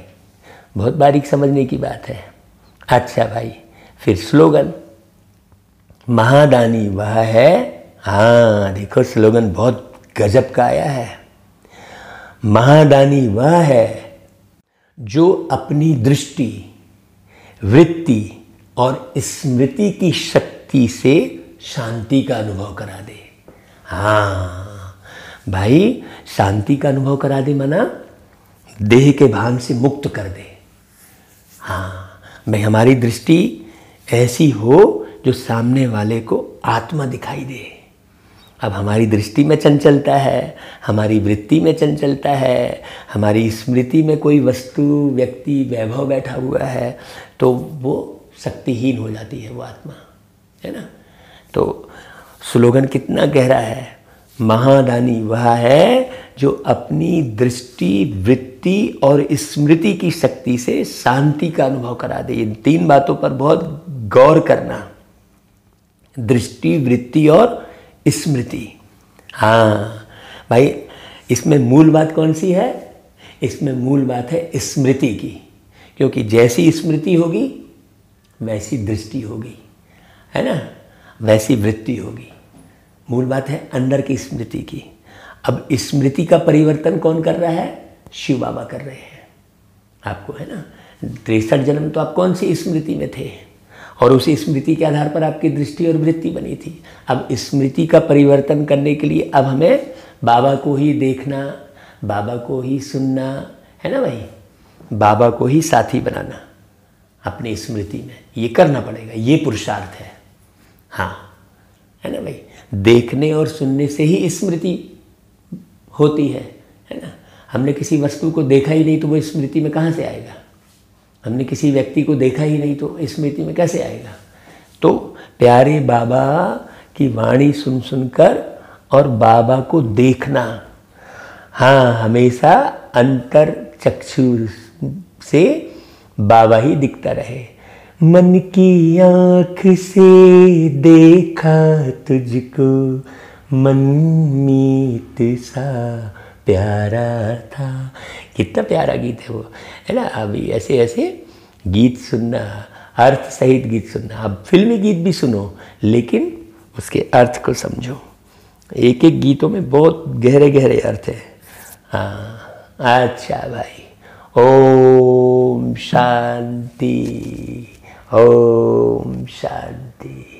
बहुत बारीक समझने की बात है। अच्छा भाई, फिर स्लोगन, महादानी वह है। हाँ देखो, स्लोगन बहुत गजब का आया है। महादानी वह है जो अपनी दृष्टि, वृत्ति और स्मृति की शक्ति से शांति का अनुभव करा दे। हाँ भाई, शांति का अनुभव करा दे माना देह के भान से मुक्त कर दे। हाँ भाई, हमारी दृष्टि ऐसी हो जो सामने वाले को आत्मा दिखाई दे। अब हमारी दृष्टि में चंचलता है, हमारी वृत्ति में चंचलता है, हमारी स्मृति में कोई वस्तु, व्यक्ति, वैभव बैठा हुआ है, तो वो शक्तिहीन हो जाती है वो आत्मा, है ना। तो स्लोगन कितना गहरा है। महादानी वह है जो अपनी दृष्टि, वृत्ति और स्मृति की शक्ति से शांति का अनुभव करा दे। इन 3 बातों पर बहुत गौर करना, दृष्टि, वृत्ति और स्मृति। हाँ भाई, इसमें मूल बात कौन सी है? इसमें मूल बात है स्मृति की, क्योंकि जैसी स्मृति होगी वैसी दृष्टि होगी, है ना, वैसी वृत्ति होगी। मूल बात है अंदर की स्मृति की। अब स्मृति का परिवर्तन कौन कर रहा है? शिव बाबा कर रहे हैं आपको, है ना। 63 जन्म तो आप कौन सी स्मृति में थे, और उसी स्मृति के आधार पर आपकी दृष्टि और वृत्ति बनी थी। अब स्मृति का परिवर्तन करने के लिए अब हमें बाबा को ही देखना, बाबा को ही सुनना, है ना भाई, बाबा को ही साथी बनाना अपनी स्मृति में। ये करना पड़ेगा, ये पुरुषार्थ है। हाँ, है ना भाई, देखने और सुनने से ही स्मृति होती है ना। हमने किसी वस्तु को देखा ही नहीं तो वो स्मृति में कहाँ से आएगा? हमने किसी व्यक्ति को देखा ही नहीं तो स्मृति में कैसे आएगा? तो प्यारे बाबा की वाणी सुन सुनकर और बाबा को देखना। हाँ, हमेशा अंतर चक्षु से बाबा ही दिखता रहे। मन की आँख से देखा तुझको, मन मीत सा प्यारा था। कितना प्यारा गीत है वो, है ना। अभी ऐसे ऐसे गीत सुनना, अर्थ सहित गीत सुनना। अब फिल्मी गीत भी सुनो, लेकिन उसके अर्थ को समझो। एक एक गीतों में बहुत गहरे गहरे अर्थ है। हाँ अच्छा भाई। ओम शांति, ओम शांति।